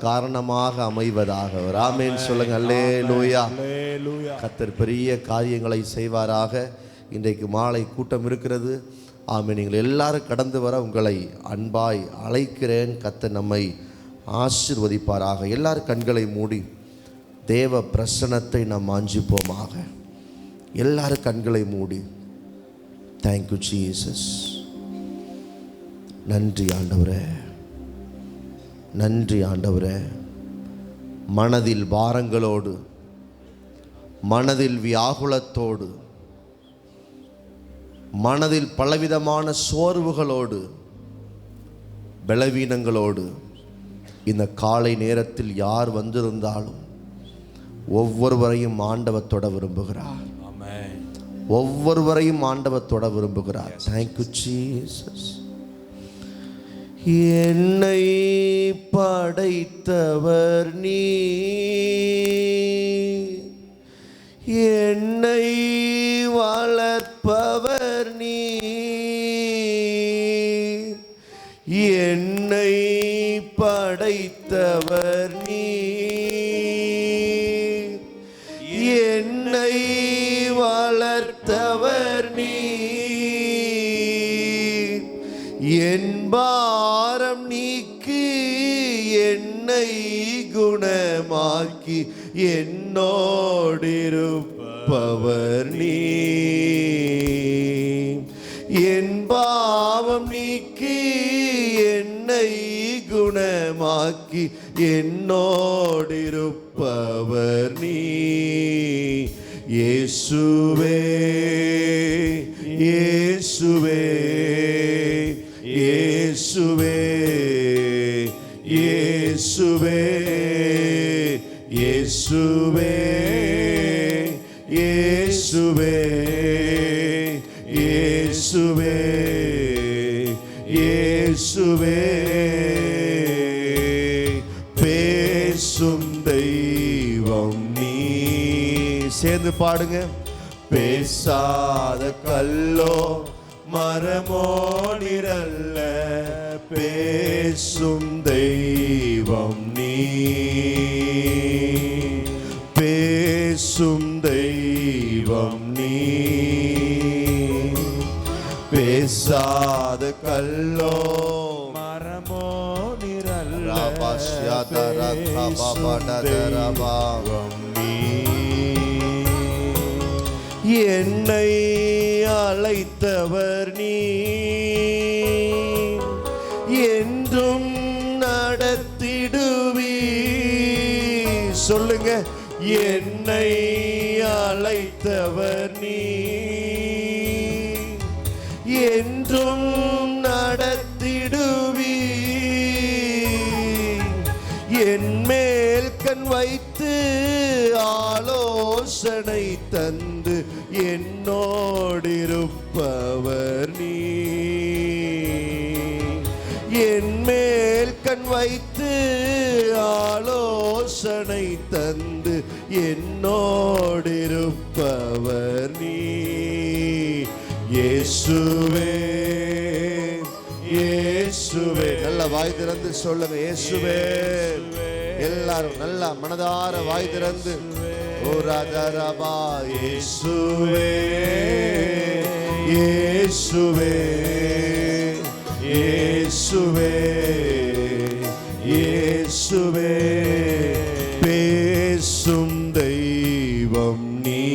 காரணமாக அமைவதாக. ஆமென் சொல்லுங்க. அல்லேலூயா. கர்த்தர் பெரிய காரியங்களை செய்வாராக. இன்றைக்கு மாலை கூட்டம் இருக்கிறது. ஆமென். நீங்கள் எல்லாரும் கடந்து வர உங்களை அன்பாய் அழைக்கிறேன். கர்த்தர் நம்மை ஆசீர்வதிப்பாராக. எல்லாரும் கண்களை மூடி தேவ பிரசன்னத்தை நாம் வாஞ்சிப்போமாக. எல்லாரும் கண்களை மூடி. Thank you Jesus. நன்றி ஆண்டவரே, நன்றி ஆண்டவரே. மனதில் பாரங்களோடு, மனதில் வியாகுலத்தோடு, மனதில் பலவிதமான சோர்வுகளோடு, பலவீனங்களோடு இந்த காலை நேரத்தில் யார் வந்திருந்தாலும் ஒவ்வொருவரையும் ஆண்டவர் தொட விரும்புகிறார். ஒவ்வொருவரையும் ஆண்டவர் தொட விரும்புகிறார். Thank you Jesus. என்னை படைத்தவர் நீ, என்னை வளர்ப்பவர் நீ, என்னை படைத்தவர் நீ, என்னை வளர்த்தவர் நீ, என் பாரம் நீக்கி என்னை குணமாக்கி என்னோடிருப்பவர் நீ, என் பாவம் நீக்கி என்னை குணமாக்கி என்னோடிருப்பவர் நீ. இயேசுவே, இயேசுவே, இயேசுவே, இயேசுவே, இயேசுவே, இயேசுவே, இயேசுவே, இயேசுவே. பேசும் தெய்வம் நீ. சேர்ந்து பாடுங்க. பேசாத கல்லோ மரமோ நிரல்ல, பேசும் தெய்வம் நீ, பேசும் தெய்வம் நீ. பேசாத கல்லோ மரமோ நிரல்ல, பேசும் நீ. என்னை அழைத்தவர் நீ, என்றும் நடத்திடுவி. சொல்லுங்க. என்னை அழைத்தவர் நீ, என்றும் நடத்திடுவி. என் மேல் கண் வைத்து ஆலோசனை தந்து என்னோடிருப்பவர் நீ, என் மேல் கண் வைத்து ஆலோசனை தந்து என்னோடிருப்பவர் நீ. இயேசுவே, இயேசுவே. நல்ல வாய் திறந்து சொல்லுங்க. இயேசுவே. எல்லாரும் நல்ல மனதார வாய் திறந்து ஓ ராஜாராபா. இயேசுவே, இயேசுவே, இயேசுவே, இயேசுவே. பேசும் தெய்வம் நீ,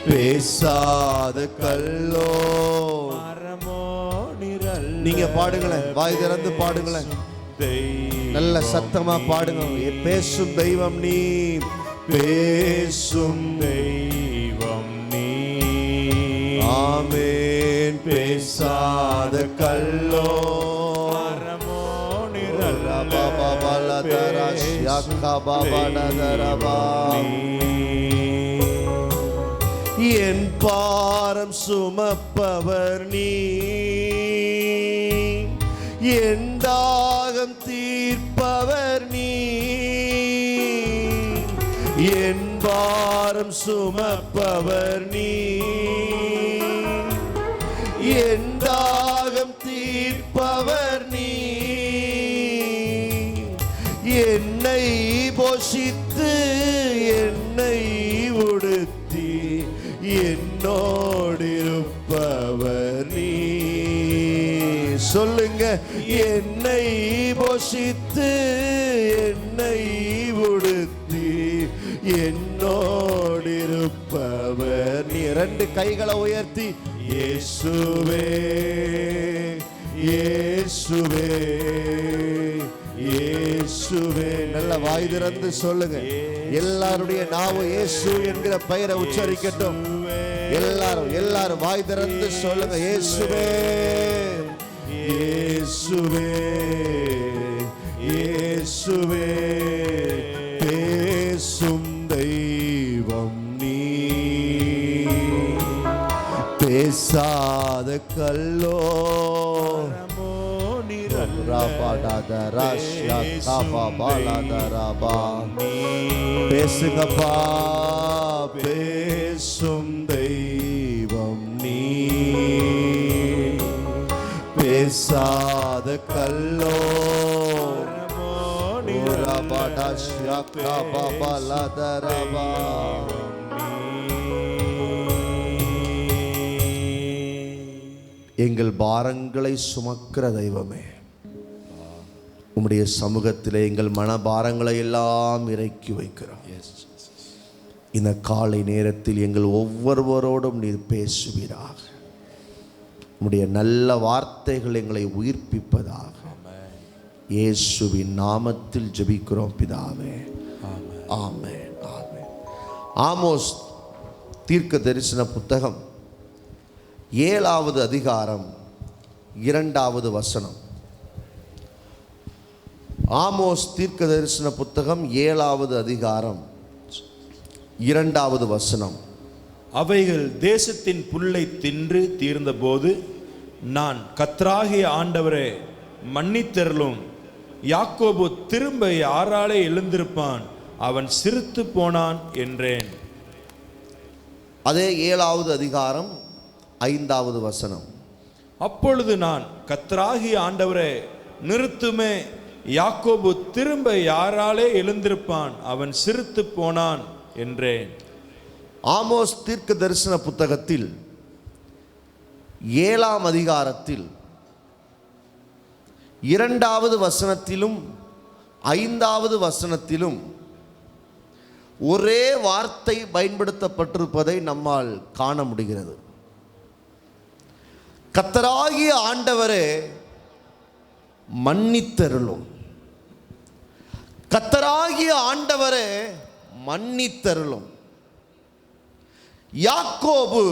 பேசாத கல்லோ மரமோ நிரல்ல. நீங்க பாடுங்களேன். வாய் திறந்து பாடுங்களேன். நல்ல சத்தமா பாடுங்க. பேசும் தெய்வம் நீ, பேசும் தெய்வம் நீ. ஆமென். பேசாத கல்லோ மரமோ நிரல்ல, என் பாரம் சுமப்பவர் நீ, என் தாகம் தீர்ப்பவர் நீ, என் பாரம் சுமப்பவர் நீ, என் தாகம் தீர்ப்பவர் நீ. என்னை போஷித்து என்னை உடுத்தி என்னோடிருப்பவர் நீ. சொல்லுங்க, என்னை போஷித்து என்னை உடுத்தி என்னோடிருப்பவர் நீ. ரெண்டு கைகளை உயர்த்தி இயேசுவே இயேசுவே இயேசுவே. நல்ல வாய் திறந்து சொல்லுங்க. எல்லாருடைய நாவும் இயேசு என்கிற பெயரை உச்சரிக்கட்டும். எல்லாரும் வாய் திறந்து சொல்லுங்க. இயேசுவே இயேசுவே இயேசுவே. பேசும் தெய்வம் நீ, பேசாத கல்லோ. பேசுங்கப்பா, பேசும் தெய்வம் நீ, பேசாத கல்லோ. எங்கள் பாரங்களை சுமக்கிற தெய்வமே, உம்முடைய சமூகத்திலே எங்கள் மனபாரங்களை எல்லாம் இறக்கி வைக்கிறோம். இந்த காலை நேரத்தில் எங்கள் ஒவ்வொருவரோடும் நீர் பேசுவீராக. உம்முடைய நல்ல வார்த்தைகள் எங்களை உயிர்ப்பிப்பதாக. இயேசுவின் நாமத்தில் ஜெபிக்கிறோம் பிதாவே. ஆமென் ஆமென். ஆமோஸ் தீர்க்க தரிசன புத்தகம் 7வது அதிகாரம் 2வது வசனம். ஆமோஸ் தீர்க்க தரிசன புத்தகம் 7வது அதிகாரம் 2வது வசனம். அவைகள் தேசத்தின் புல்லை தின்று தீர்ந்தபோது நான் கர்த்தராகிய ஆண்டவரே மன்னித்தருளும், யாக்கோபு திரும்ப யாராலே எழுந்திருப்பான், அவன் சிறுத்து போனான் என்றேன். அதே 7வது அதிகாரம் 5வது வசனம். அப்பொழுது நான் கர்த்தராகிய ஆண்டவரே நிறுத்துமே, யாக்கோபு திரும்ப யாராலே எழுந்திருப்பான், அவன் சிறுத்து போனான் என்றேன். ஆமோஸ் தீர்க்க தரிசன புத்தகத்தில் 7ஆம் அதிகாரத்தில் 2வது வசனத்திலும் 5வது வசனத்திலும் ஒரே வார்த்தை பயன்படுத்தப்பட்டிருப்பதை நம்மால் காண முடிகிறது. கர்த்தராகிய ஆண்டவரே மன்னித்தருளும். கர்த்தராகிய ஆண்டவரே மன்னித்தருளும், யாக்கோபு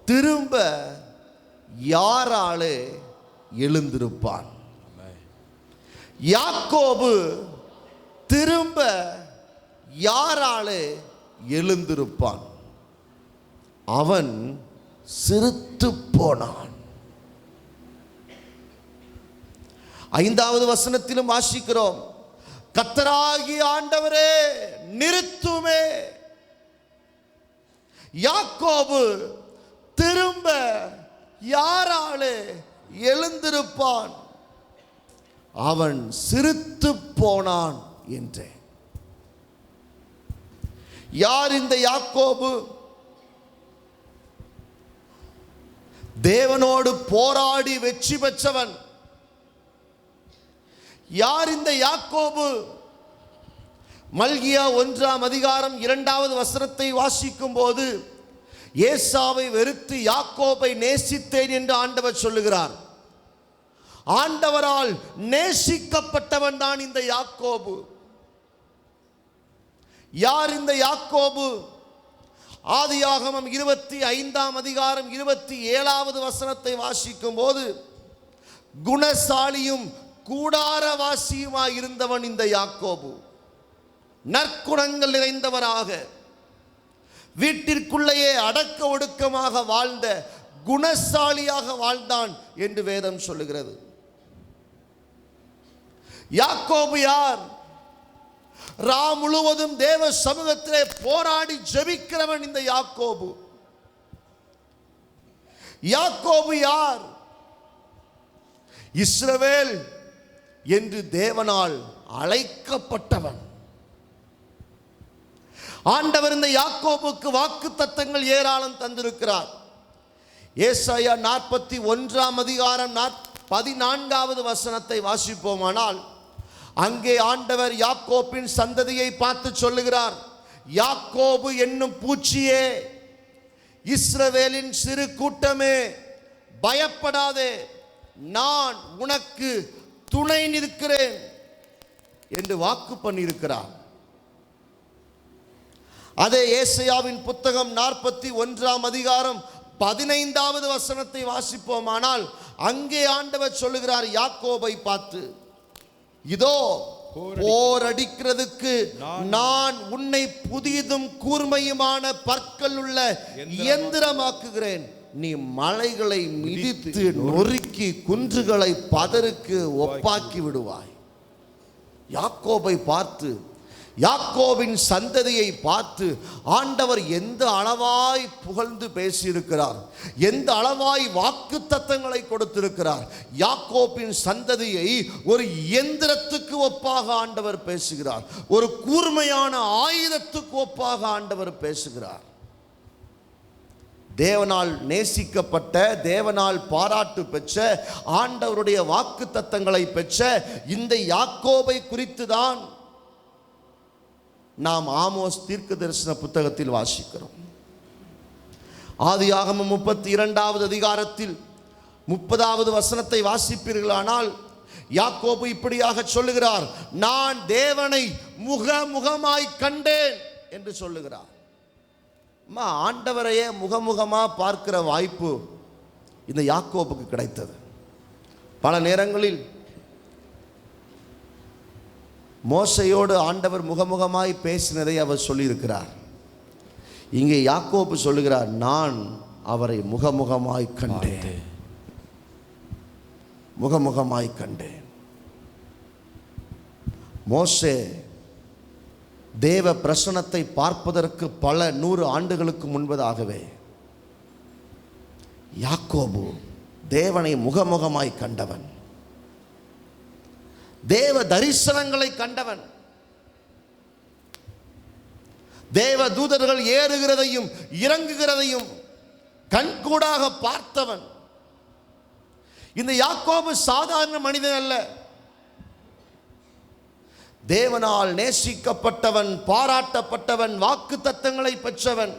திரும்ப யாராலே எழுந்திருப்பான். யாக்கோபு திரும்ப யாராலே எழுந்திருப்பான், அவன் சிறுத்து போனான். 5வது வசனத்திலும் வாசிக்கிறோம், கர்த்தராகிய ஆண்டவரே நிறுத்துமே, யாக்கோபு திரும்ப யாராலே எழுந்திருப்பான், அவன் சிறுத்து போனான் என்றேன். யார் இந்த யாக்கோபு? தேவனோடு போராடி வெற்றி பெற்றவன். யார் இந்த யாக்கோபு? மல்கியா 1ஆம் அதிகாரம் 2வது வசனத்தை வாசிக்கும் போது, ஏசாவை வெறுத்து யாக்கோபை நேசித்தேன் என்று ஆண்டவர் சொல்லுகிறார். ஆண்டவரால் நேசிக்கப்பட்டவன் தான் இந்த யாக்கோபு. யார் இந்த யாக்கோபு? ஆதியாகமம் 25ஆம் அதிகாரம் 27வது வசனத்தை வாசிக்கும் போது, குணசாலியும் கூடாரவாசியுமாய் இருந்தவன் இந்த யாக்கோபு. நற்குணங்கள் நிறைந்தவராக வீட்டிற்குள்ளேயே அடக்க ஒடுக்கமாக வாழ்ந்த குணசாலியாக வாழ்ந்தான் என்று வேதம் சொல்லுகிறது. யாக்கோபு யார்? ரா முழுவதும் தேவ சமூகத்திலே போராடி ஜெபிக்கிறவன் இந்த யாக்கோபு. யாக்கோபு யார்? இஸ்ரவேல் என்று தேவனால் அழைக்கப்பட்டவன். ஆண்டவர் இந்த யாக்கோபுக்கு வாக்குத்தத்தங்கள் ஏராளம் தந்திருக்கிறார். ஏசாயா 41 அதிகாரம் 14வது வசனத்தை வாசிப்போமானால், அங்கே ஆண்டவர் யாக்கோபின் சந்ததியை பார்த்து சொல்லுகிறார், யாக்கோபு என்னும் பூச்சியே, இஸ்ரவேலின் சிறு கூட்டமே, பயப்படாதே, நான் உனக்கு துணை நிற்கிறேன் என்று வாக்கு பண்ணியிருக்கிறார். அதே ஏசாயாவின் புத்தகம் 41 அதிகாரம் 15வது வசனத்தை வாசிப்போமானால், அங்கே ஆண்டவர் சொல்லுகிறார் யாக்கோபை பார்த்து, இதோ போர் அடிக்கிறதுக்கு நான் உன்னை புதியதும் கூர்மையுமான பற்கள் உள்ள இயந்திரமாக்குகிறேன். நீ மலைகளை மிதித்து நொறுக்கி குன்றுகளை பதருக்கு ஒப்பாக்கி விடுவாய். யாக்கோபை பார்த்து, யாக்கோபின் சந்ததியை பார்த்து ஆண்டவர் எந்த அளவாய் புகழ்ந்து பேசியிருக்கிறார், எந்த அளவாய் வாக்குத்தத்தங்களை கொடுத்திருக்கிறார். யாக்கோபின் சந்ததியை ஒரு இயந்திரத்துக்கு ஒப்பாக ஆண்டவர் பேசுகிறார், ஒரு கூர்மையான ஆயுதத்துக்கு ஒப்பாக ஆண்டவர் பேசுகிறார். தேவனால் நேசிக்கப்பட்ட, தேவனால் பாராட்டு பெற்ற, ஆண்டவருடைய வாக்குத்தத்தங்களை பெற்ற இந்த யாக்கோபை குறித்து தான் நாம் ஆமோஸ் தீர்க்க தரிசன புத்தகத்தில் வாசிக்கிறோம். ஆதியாகமம் 32வது அதிகாரத்தில் 30வது வசனத்தை வாசிப்பீர்களானால், யாக்கோபு இப்படியாக சொல்லுகிறார், நான் தேவனை முகமுகமாய் கண்டேன் என்று சொல்லுகிறார். ஆண்டவரையே முகமுகமா பார்க்கிற வாய்ப்பு இந்த யாக்கோபுக்கு கிடைத்தது. பல நேரங்களில் மோசையோடு ஆண்டவர் முகமுகமாய் பேசினதை அவர் சொல்லியிருக்கிறார். இங்கே யாக்கோபு சொல்லுகிறார், நான் அவரை முகமுகமாய் கண்டேன், முகமுகமாய் கண்டேன். மோசே தேவ பிரசன்னத்தை பார்ப்பதற்கு பல 100 ஆண்டுகளுக்கு முன்பதாகவே யாக்கோபு தேவனை முகமுகமாய் கண்டவன், தேவ தரிசனங்களை கண்டவன், தேவ தூதர்கள் ஏறுகிறதையும் இறங்குகிறதையும் கண்கூடாக பார்த்தவன். இந்த யாக்கோபு சாதாரண மனிதன் அல்ல, தேவனால் நேசிக்கப்பட்டவன், பாராட்டப்பட்டவன், வாக்குத்தத்தங்களை பெற்றவன்.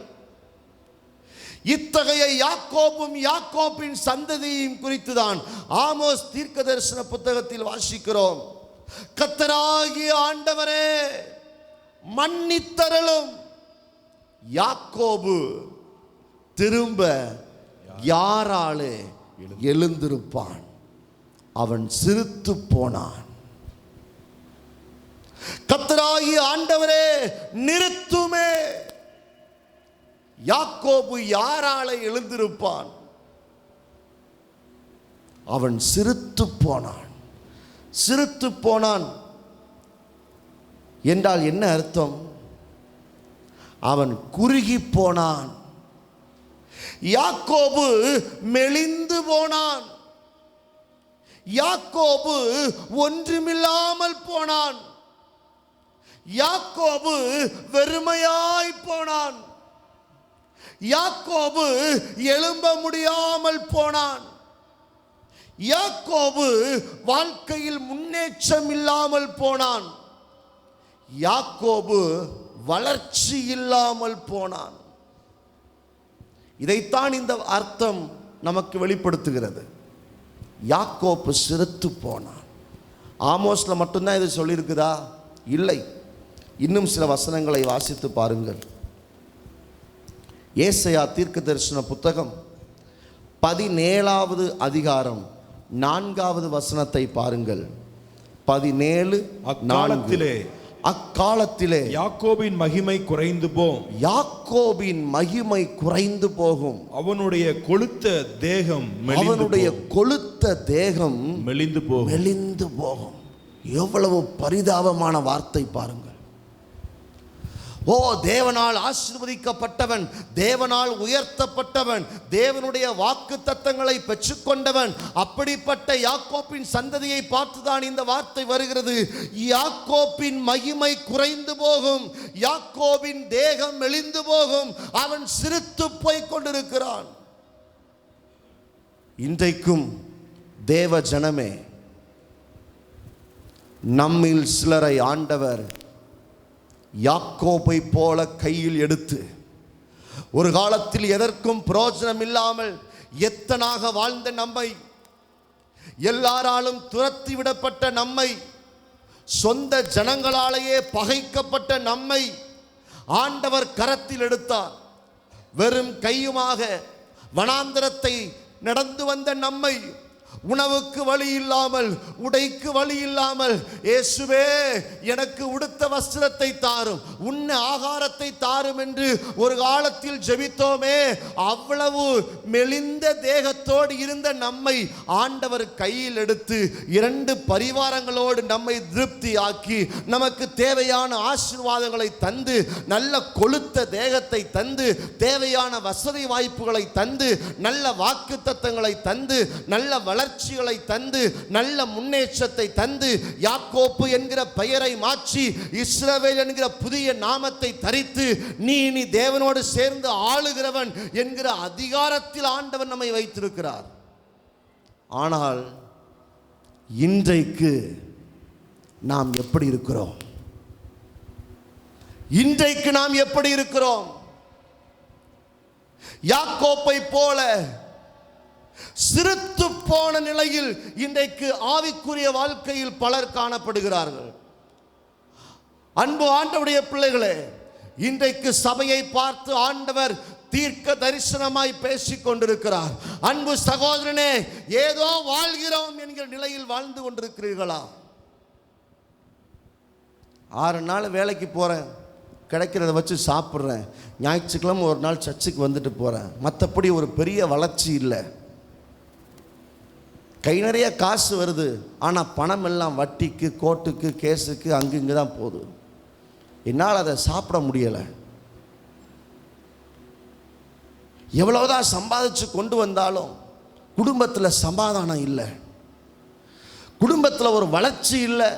இத்தகைய யாக்கோபும் யாக்கோபின் சந்ததியையும் குறித்துதான் ஆமோஸ் தீர்க்க தரிசன புத்தகத்தில் வாசிக்கிறோம். கர்த்தராகிய ஆண்டவரே மன்னித்தருளும், யாக்கோபு திரும்ப யாராலே எழுந்திருப்பான், அவன் சிரித்து போனான். கர்த்தராகிய ஆண்டவரே நிறுத்துமே, யாக்கோபு யாராலே எழுந்திருப்பான், அவன் சிரித்து போனான். சிரித்து போனான் என்றால் என்ன அர்த்தம்? அவன் குறுகி போனான். யாக்கோபு மெலிந்து போனான். யாக்கோபு ஒன்றுமில்லாமல் போனான். யாக்கோபு வெறுமையாய் போனான். யாக்கோபு எழும்ப முடியாமல் போனான். யாக்கோபு வாழ்க்கையில் முன்னேற்றம் இல்லாமல் போனான். யாக்கோபு வளர்ச்சி இல்லாமல் போனான். இதைத்தான் இந்த அர்த்தம் நமக்கு வெளிப்படுத்துகிறது. யாக்கோபு சிரித்து போனான். ஆமோஸ்ல மட்டும்தான் இது சொல்லியிருக்குதா? இல்லை. இன்னும் சில வசனங்களை வாசித்து பாருங்கள். ஏசாயா தீர்க்க தரிசன புத்தகம் 17வது அதிகாரம் 4வது வசனத்தை பாருங்கள். 17 அக்காலத்திலே யாக்கோபின் மகிமை குறைந்து போகும். யாக்கோபின் மகிமை குறைந்து போகும். அவனுடைய கொழுத்த தேகம் மெலிந்து போகும். எவ்வளவு பரிதாபமான வார்த்தை பாருங்கள். ஓ, தேவனால் ஆசீர்வதிக்கப்பட்டவன், தேவனால் உயர்த்தப்பட்டவன், தேவனுடைய வாக்கு தத்தங்களை பெற்றுக்கொண்டவன். அப்படிப்பட்ட யாக்கோப்பின் சந்ததியை பார்த்துதான் இந்த வார்த்தை வருகிறது. யாக்கோப்பின் மகிமை குறைந்து போகும், யாக்கோபின் தேகம் மெலிந்து போகும், அவன் சிறுத்து போய் கொண்டிருக்கிறான். இன்றைக்கும் தேவ ஜனமே, நம்மில் சிலரை ஆண்டவர் யாக்கோபை போல கையில் எடுத்து, ஒரு காலத்தில் எதற்கும் பிரயோஜனம் இல்லாமல் எத்தனாக வாழ்ந்த நம்மை, எல்லாராலும் துரத்தி விடப்பட்ட நம்மை, சொந்த ஜனங்களாலேயே பகைக்கப்பட்ட நம்மை ஆண்டவர் கரத்தில் எடுத்தார். வெறும் கையுமாக வனாந்தரத்தை நடந்து வந்த நம்மை, உணவுக்கு வழி இல்லாமல், உடைக்கு வழி இல்லாமல், இயேசுவே எனக்கு உடுத்த வஸ்திரத்தை தாரும், உண்ண ஆகாரத்தை தாரும் என்று ஒரு காலத்தில் ஜெபித்தோமே, அவ்வளவு மெலிந்த தேகத்தோடு இருந்த நம்மை ஆண்டவர் கையில் எடுத்து 2 பரிவாரங்களோடு நம்மை திருப்தி ஆக்கி, நமக்கு தேவையான ஆசீர்வாதங்களை தந்து, நல்ல கொழுத்த தேகத்தை தந்து, தேவையான வசதி வாய்ப்புகளை தந்து, நல்ல வாக்குத்தத்தங்களை தந்து, நல்ல வளர்ச்சிகளை தந்து, நல்ல முன்னேற்றத்தை தந்து, யாக்கோப்பு என்கிற பெயரை மாற்றி இஸ்ரவேல் என்கிற புதிய நாமத்தை தரித்து, நீ தேவனோடு சேர்ந்து ஆளுகிறவன் என்கிற அதிகாரத்தில் ஆண்டவர் நம்மை வைத்திருக்கிறார். ஆனால் இன்றைக்கு நாம் எப்படி இருக்கிறோம்? இன்றைக்கு நாம் எப்படி இருக்கிறோம்? யாக்கோப்பை போல சிறுத்து போன நிலையில் இன்றைக்கு ஆவிக்குரிய வாழ்க்கையில் பலர் காணப்படுகிறார்கள். அன்பு ஆண்டவருடைய பிள்ளைகளே, இன்றைக்கு சபையை பார்த்து ஆண்டவர் தீர்க்க தரிசனமாய் பேசிக் கொண்டிருக்கிறார். அன்பு சகோதரனே, ஏதோ வாழ்கிறோம் என்கிற நிலையில் வாழ்ந்து கொண்டிருக்கிறீர்களா? 6 நாள் வேலைக்கு போறேன், கிடைக்கிறத வச்சு சாப்பிட்றேன், ஞாயிற்றுக்கிழமை ஒரு நாள் சர்ச்சுக்கு வந்துட்டு போறேன், மற்றபடி ஒரு பெரிய வளர்ச்சி இல்லை. கை நிறைய காசு வருது, ஆனால் பணம் எல்லாம் வட்டிக்கு, கோர்ட்டுக்கு, கேஸுக்கு, அங்குங்க தான் போகுது. என்னால் அதை சாப்பிட முடியலை. எவ்வளவுதான் சம்பாதிச்சு கொண்டு வந்தாலும் குடும்பத்தில் சமாதானம் இல்லை, குடும்பத்தில் ஒரு வளர்ச்சி இல்லை,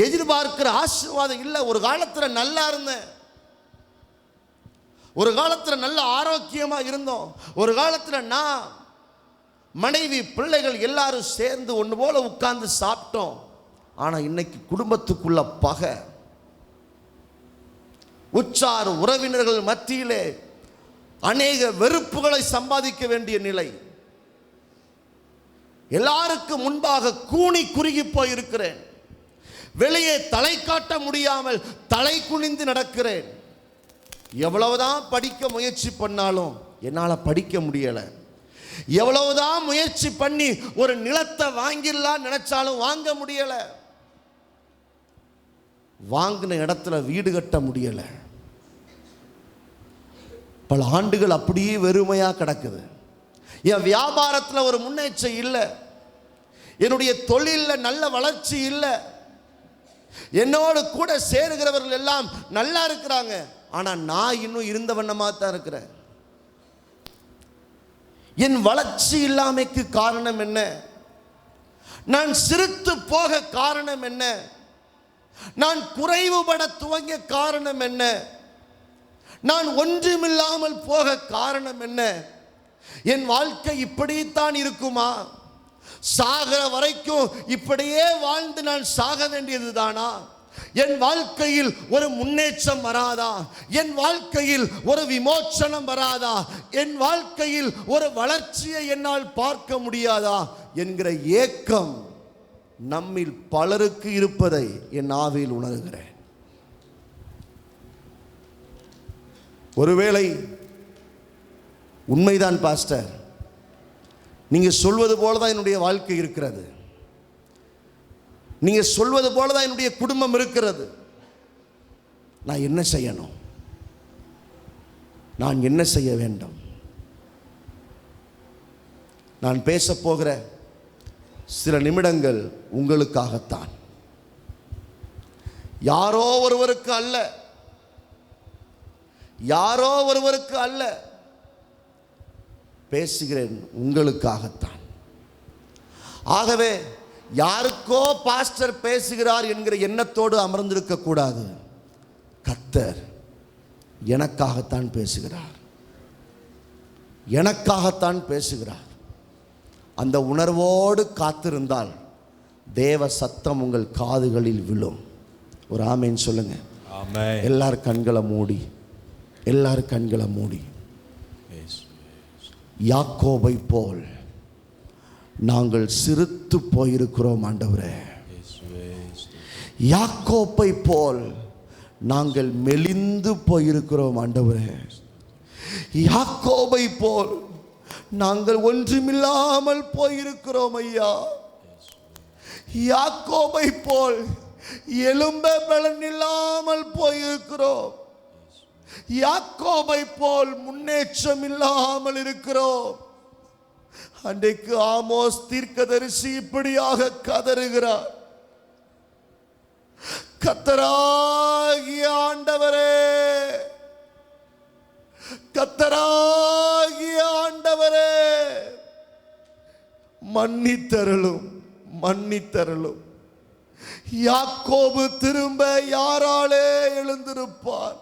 எதிர்பார்க்கிற ஆசீர்வாதம் இல்லை. ஒரு காலத்தில் நல்லா இருந்தேன், ஒரு காலத்தில் நல்ல ஆரோக்கியமாக இருந்தோம், ஒரு காலத்தில் நான் மனைவி பிள்ளைகள் எல்லாரும் சேர்ந்து ஒன்று போல உட்கார்ந்து சாப்பிட்டோம். ஆனால் இன்னைக்கு குடும்பத்துக்குள்ள பகை, உற்றார் உறவினர்கள் மத்தியிலே அநேக வெறுப்புகளை சம்பாதிக்க வேண்டிய நிலை. எல்லாருக்கும் முன்பாக கூனி குறுகி போயிருக்கிறேன், வெளியே தலை காட்ட முடியாமல் தலை குனிந்து நடக்கிறேன். எவ்வளவுதான் படிக்க முயற்சி பண்ணாலும் என்னால் படிக்க முடியலை. எவ்வளவுதான் முயற்சி பண்ணி ஒரு நிலத்தை வாங்கிடலாம் நினைச்சாலும் வாங்க முடியல, வாங்கின இடத்துல வீடு கட்ட முடியல. பல ஆண்டுகள் அப்படியே வெறுமையா கிடக்குது. என் வியாபாரத்தில் ஒரு முன்னேற்றம் இல்லை, என்னுடைய தொழிலில் நல்ல வளர்ச்சி இல்லை, என்னோடு கூட சேருகிறவர்கள் எல்லாம் நல்லா இருக்கிறாங்க, ஆனால் நான் இன்னும் இருந்த வண்ணமாக தான் இருக்கிறேன். என் வளர்ச்சி இல்லாமைக்கு காரணம் என்ன? நான் சிறுத்து போக காரணம் என்ன? நான் குறைவுபட துவங்கிய காரணம் என்ன? நான் ஒன்றுமில்லாமல் போக காரணம் என்ன? என் வாழ்க்கை இப்படித்தான் இருக்குமா? சாகிற வரைக்கும் இப்படியே வாழ்ந்து நான் சாக வேண்டியது தானா? என் வாழ்க்கையில் ஒரு முன்னேற்றம் வராதா? என் வாழ்க்கையில் ஒரு விமோச்சனம் வராதா? என் வாழ்க்கையில் ஒரு வளர்ச்சியை என்னால் பார்க்க முடியாதா என்கிற ஏக்கம் நம்மில் பலருக்கு இருப்பதை என் ஆவியில் உணர்கிறேன். ஒருவேளை உண்மைதான் பாஸ்டர், நீங்க சொல்வது போலதான் என்னுடைய வாழ்க்கை இருக்கிறது, நீங்க சொல்வது போலதான் என்னுடைய குடும்பம் இருக்கிறது, நான் என்ன செய்யணும்? நான் என்ன செய்ய வேண்டும்? நான் பேச போகிற சில நிமிடங்கள் உங்களுக்காகத்தான், யாரோ ஒருவருக்கு அல்ல. யாரோ ஒருவருக்கு அல்ல, பேசுகிறேன் உங்களுக்காகத்தான். ஆகவே யாருக்கோ பாஸ்டர் பேசுகிறார் என்கிற எண்ணத்தோடு அமர்ந்திருக்க கூடாது. கர்த்தர் எனக்காகத்தான் பேசுகிறார், எனக்காகத்தான் பேசுகிறார். அந்த உணர்வோடு காத்திருந்தால் தேவ சத்தம் உங்கள் காதுகளில் விழும். ஒரு ஆமேன் சொல்லுங்க. ஆமென். எல்லாரும் கண்களை மூடி, எல்லாரும் கண்களை மூடி. யாக்கோபை போல் நாங்கள் சிறுத்து போயிருக்கிறோம் ஆண்டவரே. யாக்கோபை போல் நாங்கள் மெலிந்து போயிருக்கிறோம் ஆண்டவரே. யாக்கோபை போல் நாங்கள் ஒன்றுமில்லாமல் போயிருக்கிறோம் ஐயா. யாக்கோபை போல் எலும்ப பலன் இல்லாமல் போயிருக்கிறோம். யாக்கோபை போல் முன்னேற்றம் இல்லாமல் இருக்கிறோம். அன்றைக்கு ஆமோஸ் தீர்க்கதரிசி இப்படியாக கதறுகிறார், கர்த்தராகிய ஆண்டவரே, கர்த்தராகிய ஆண்டவரே, மன்னித்தருளும், மன்னித்தருளும். யாக்கோபு திரும்ப யாராலே எழுந்திருப்பார்?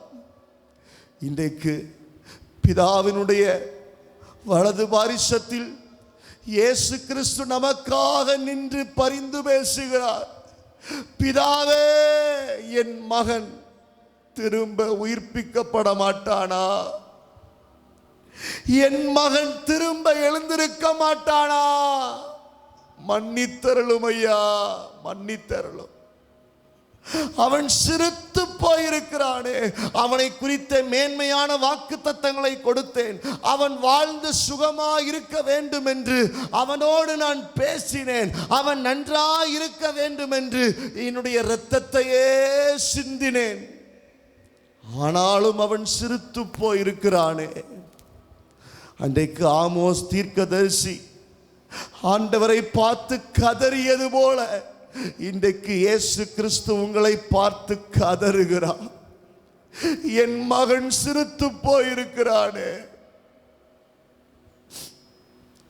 இன்றைக்கு பிதாவினுடைய வலது பாரிசத்தில் இயேசு கிறிஸ்து நமக்காக நின்று பரிந்து பேசுகிறார். பிதாவே, என் மகன் திரும்ப உயிர்ப்பிக்கப்பட மாட்டானா? என் மகன் திரும்ப எழுந்திருக்க மாட்டானா? மன்னித்தருளும் ஐயா, மன்னித்தருளும். அவன் சிறுத்து போயிருக்கிறானே, அவனை குறித்த மேன்மையான வாக்குத்தத்தங்களை கொடுத்தேன். அவன் வாழ்ந்து சுகமாய் இருக்க வேண்டும் என்று அவனோடு நான் பேசினேன். அவன் நன்றாய் இருக்க வேண்டும் என்று என்னுடைய இரத்தத்தையே சிந்தினேன். ஆனாலும் அவன் சிறுத்து போயிருக்கிறானே. அன்றைக்கு ஆமோஸ் தீர்க்கதரிசி ஆண்டவரை பார்த்து கதறியது போல இன்றைக்கு இயேசு கிறிஸ்து உங்களை பார்த்து கதறுகிறார். என் மகன் சிறுத்து போயிருக்கிறானே.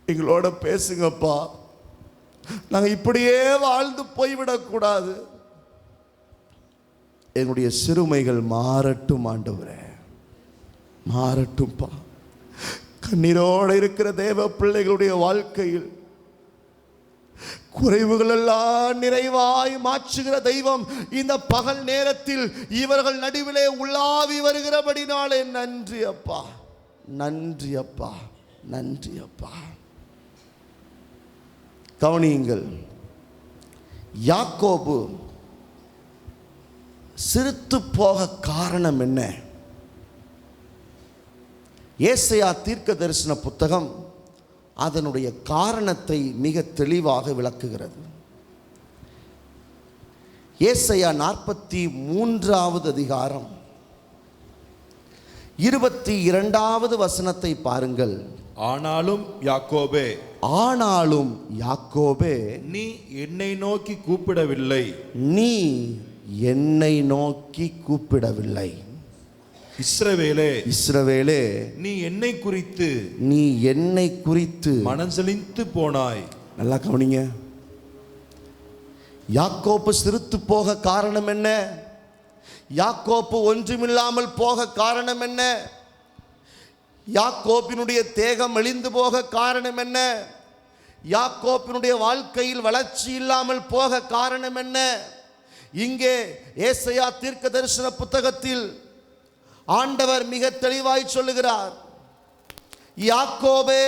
எங்களோட பேசுங்கப்பா. நாங்க இப்படியே வாழ்ந்து போய்விடக்கூடாது. என்னுடைய சிறுமைகள் மாறட்டும் ஆண்டவரே, மாறட்டும்பா. கண்ணீரோடு இருக்கிற தேவ பிள்ளைகளுடைய வாழ்க்கையில் குறைவுகள் எல்லாம் நிறைவாய் மாற்றுகிற தெய்வம் இந்த பகல் நேரத்தில் இவர்கள் நடுவிலே உள்ளாவி வருகிறபடினாலே நன்றி அப்பா, நன்றி அப்பா, நன்றி அப்பா. கவனியுங்கள், யாக்கோபு சிறுத்து போக காரணம் என்ன? ஏசாயா தீர்க்க தரிசன புத்தகம் அதனுடைய காரணத்தை மிக தெளிவாக விளக்குகிறது. ஏசாயா 43வது அதிகாரம் 22வது வசனத்தை பாருங்கள். ஆனாலும் யாக்கோபே, ஆனாலும் யாக்கோபே, நீ என்னை நோக்கி கூப்பிடவில்லை, நீ என்னை நோக்கி கூப்பிடவில்லை. இஸ்ரவேலே, இஸ்ரவேலே, நீ என்னை குறித்து, நீ என்னை குறித்து மனஞ்சலித்து போனாய். நல்லா கவனிங்க. யாக்கோப்பு சிறுத்து போக காரணம் என்ன? யாக்கோப்பு ஒன்றுமில்லாமல் போக காரணம் என்ன? யாக்கோப்பினுடைய தேகம் மெலிந்து போக காரணம் என்ன? யாக்கோப்பினுடைய வாழ்க்கையில் வளர்ச்சி இல்லாமல் போக காரணம் என்ன? இங்கே ஏசாயா தீர்க்க தரிசன புத்தகத்தில் ஆண்டவர் மிக தெளிவாய் சொல்லுகிறார், யாக்கோபே,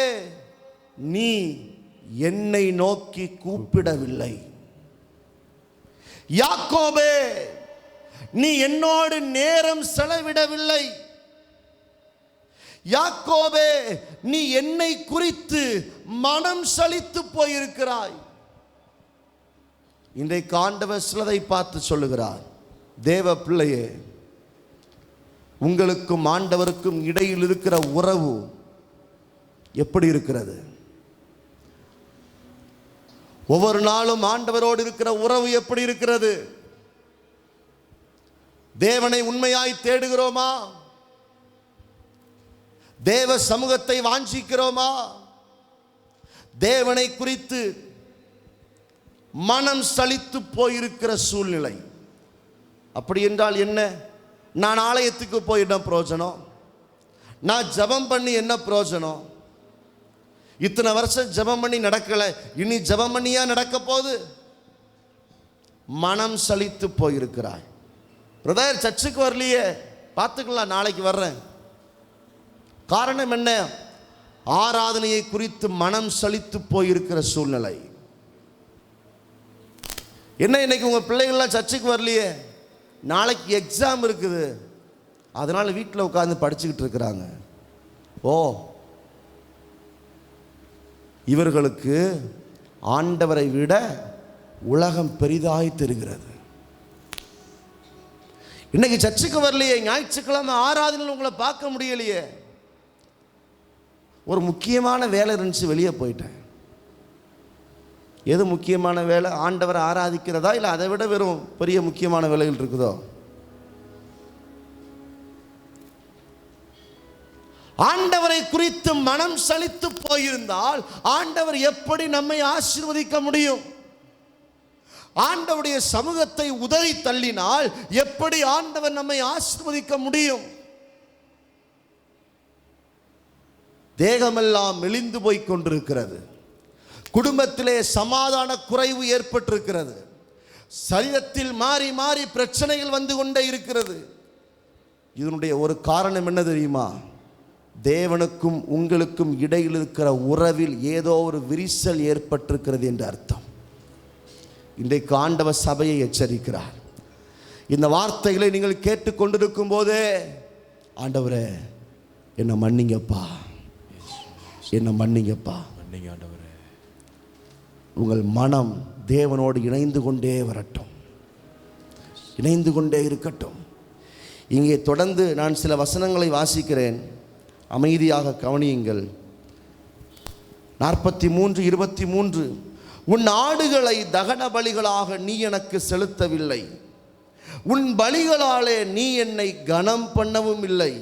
நீ என்னை நோக்கி கூப்பிடவில்லை. யாக்கோபே, நீ என்னோடு நேரம் செலவிடவில்லை. யாக்கோபே, நீ என்னை குறித்து மனம் சலித்து போயிருக்கிறாய். இன்றைக்கு ஆண்டவர் சிலதை பார்த்து சொல்லுகிறார், தேவ பிள்ளையே, உங்களுக்கும் ஆண்டவருக்கும் இடையில் இருக்கிற உறவு எப்படி இருக்கிறது? ஒவ்வொரு நாளும் ஆண்டவரோடு இருக்கிற உறவு எப்படி இருக்கிறது? தேவனை உண்மையாய் தேடுகிறோமா? தேவ சமூகத்தை வாஞ்சிக்கிறோமா? தேவனை குறித்து மனம் சலித்து போயிருக்கிற சூழ்நிலை. அப்படி என்றால் என்ன? நான் ஆலயத்துக்கு போய் என்ன பிரயோஜனம்? நான் ஜெபம் பண்ணி என்ன பிரயோஜனம்? இத்தனை வருஷம் ஜெபம் பண்ணி நடக்கலை, இனி ஜெபம் பண்ணியா நடக்க போகுது? மனம் சலித்து போயிருக்கிறாய். பிரதர் சர்ச்சுக்கு வரலையே, பார்த்துக்கலாம், நாளைக்கு வர்றேன். காரணம் என்ன? ஆராதனையை குறித்து மனம் சலித்து போயிருக்கிற சூழ்நிலை. என்ன, இன்னைக்கு உங்கள் பிள்ளைகள்லாம் சர்ச்சுக்கு வரலையே, நாளைக்கு எக்ஸாம் இருக்குது, அதனால் வீட்டில் உட்காந்து படிச்சுக்கிட்டு இருக்கிறாங்க. ஓ, இவர்களுக்கு ஆண்டவரை விட உலகம் பெரிதாய் தெரிகிறது. இன்னைக்கு சர்ச்சுக்கு வரலையே, ஞாயிற்றுக்கிழமை ஆராதனையில் உங்களை பார்க்க முடியலையே, ஒரு முக்கியமான வேலை இருந்துச்சு, வெளியே போயிட்டேன். எது முக்கியமான வேலை? ஆண்டவரை ஆராதிக்கிறதா, இல்லை அதை விட வெறும் பெரிய முக்கியமான வேலைகள் இருக்குதோ? ஆண்டவரை குறித்து மனம் சலித்து போயிருந்தால் ஆண்டவர் எப்படி நம்மை ஆசீர்வதிக்க முடியும்? ஆண்டவருடைய சமூகத்தை உதறி தள்ளினால் எப்படி ஆண்டவர் நம்மை ஆசீர்வதிக்க முடியும்? தேகமெல்லாம் மெலிந்து போய் கொண்டிருக்கிறது. குடும்பத்திலே சமாதான குறைவு ஏற்பட்டிருக்கிறது. சரீரத்தில் மாறி மாறி பிரச்சனைகள் வந்து கொண்டே இருக்கிறது. இதனுடைய ஒரு காரணம் என்ன தெரியுமா? தேவனுக்கும் உங்களுக்கும் இடையில் இருக்கிற உறவில் ஏதோ ஒரு விரிசல் ஏற்பட்டிருக்கிறது என்று அர்த்தம். இன்றைக்கு ஆண்டவர் சபையை எச்சரிக்கிறார். இந்த வார்த்தைகளை நீங்கள் கேட்டுக்கொண்டிருக்கும் போதே, ஆண்டவரே என்னை மன்னிங்கப்பா, என்னை மன்னிங்கப்பா. ஆண்டவரே, உங்கள் மனம் தேவனோடு இணைந்து கொண்டே வரட்டும், இணைந்து கொண்டே இருக்கட்டும். இங்கே தொடர்ந்து நான் சில வசனங்களை வாசிக்கிறேன், அமைதியாக கவனியுங்கள். 43:23, உன் ஆடுகளை தகன பலிகளாக நீ எனக்கு செலுத்தவில்லை, உன் பலிகளாலே நீ என்னை கனம் பண்ணவும் இல்லை.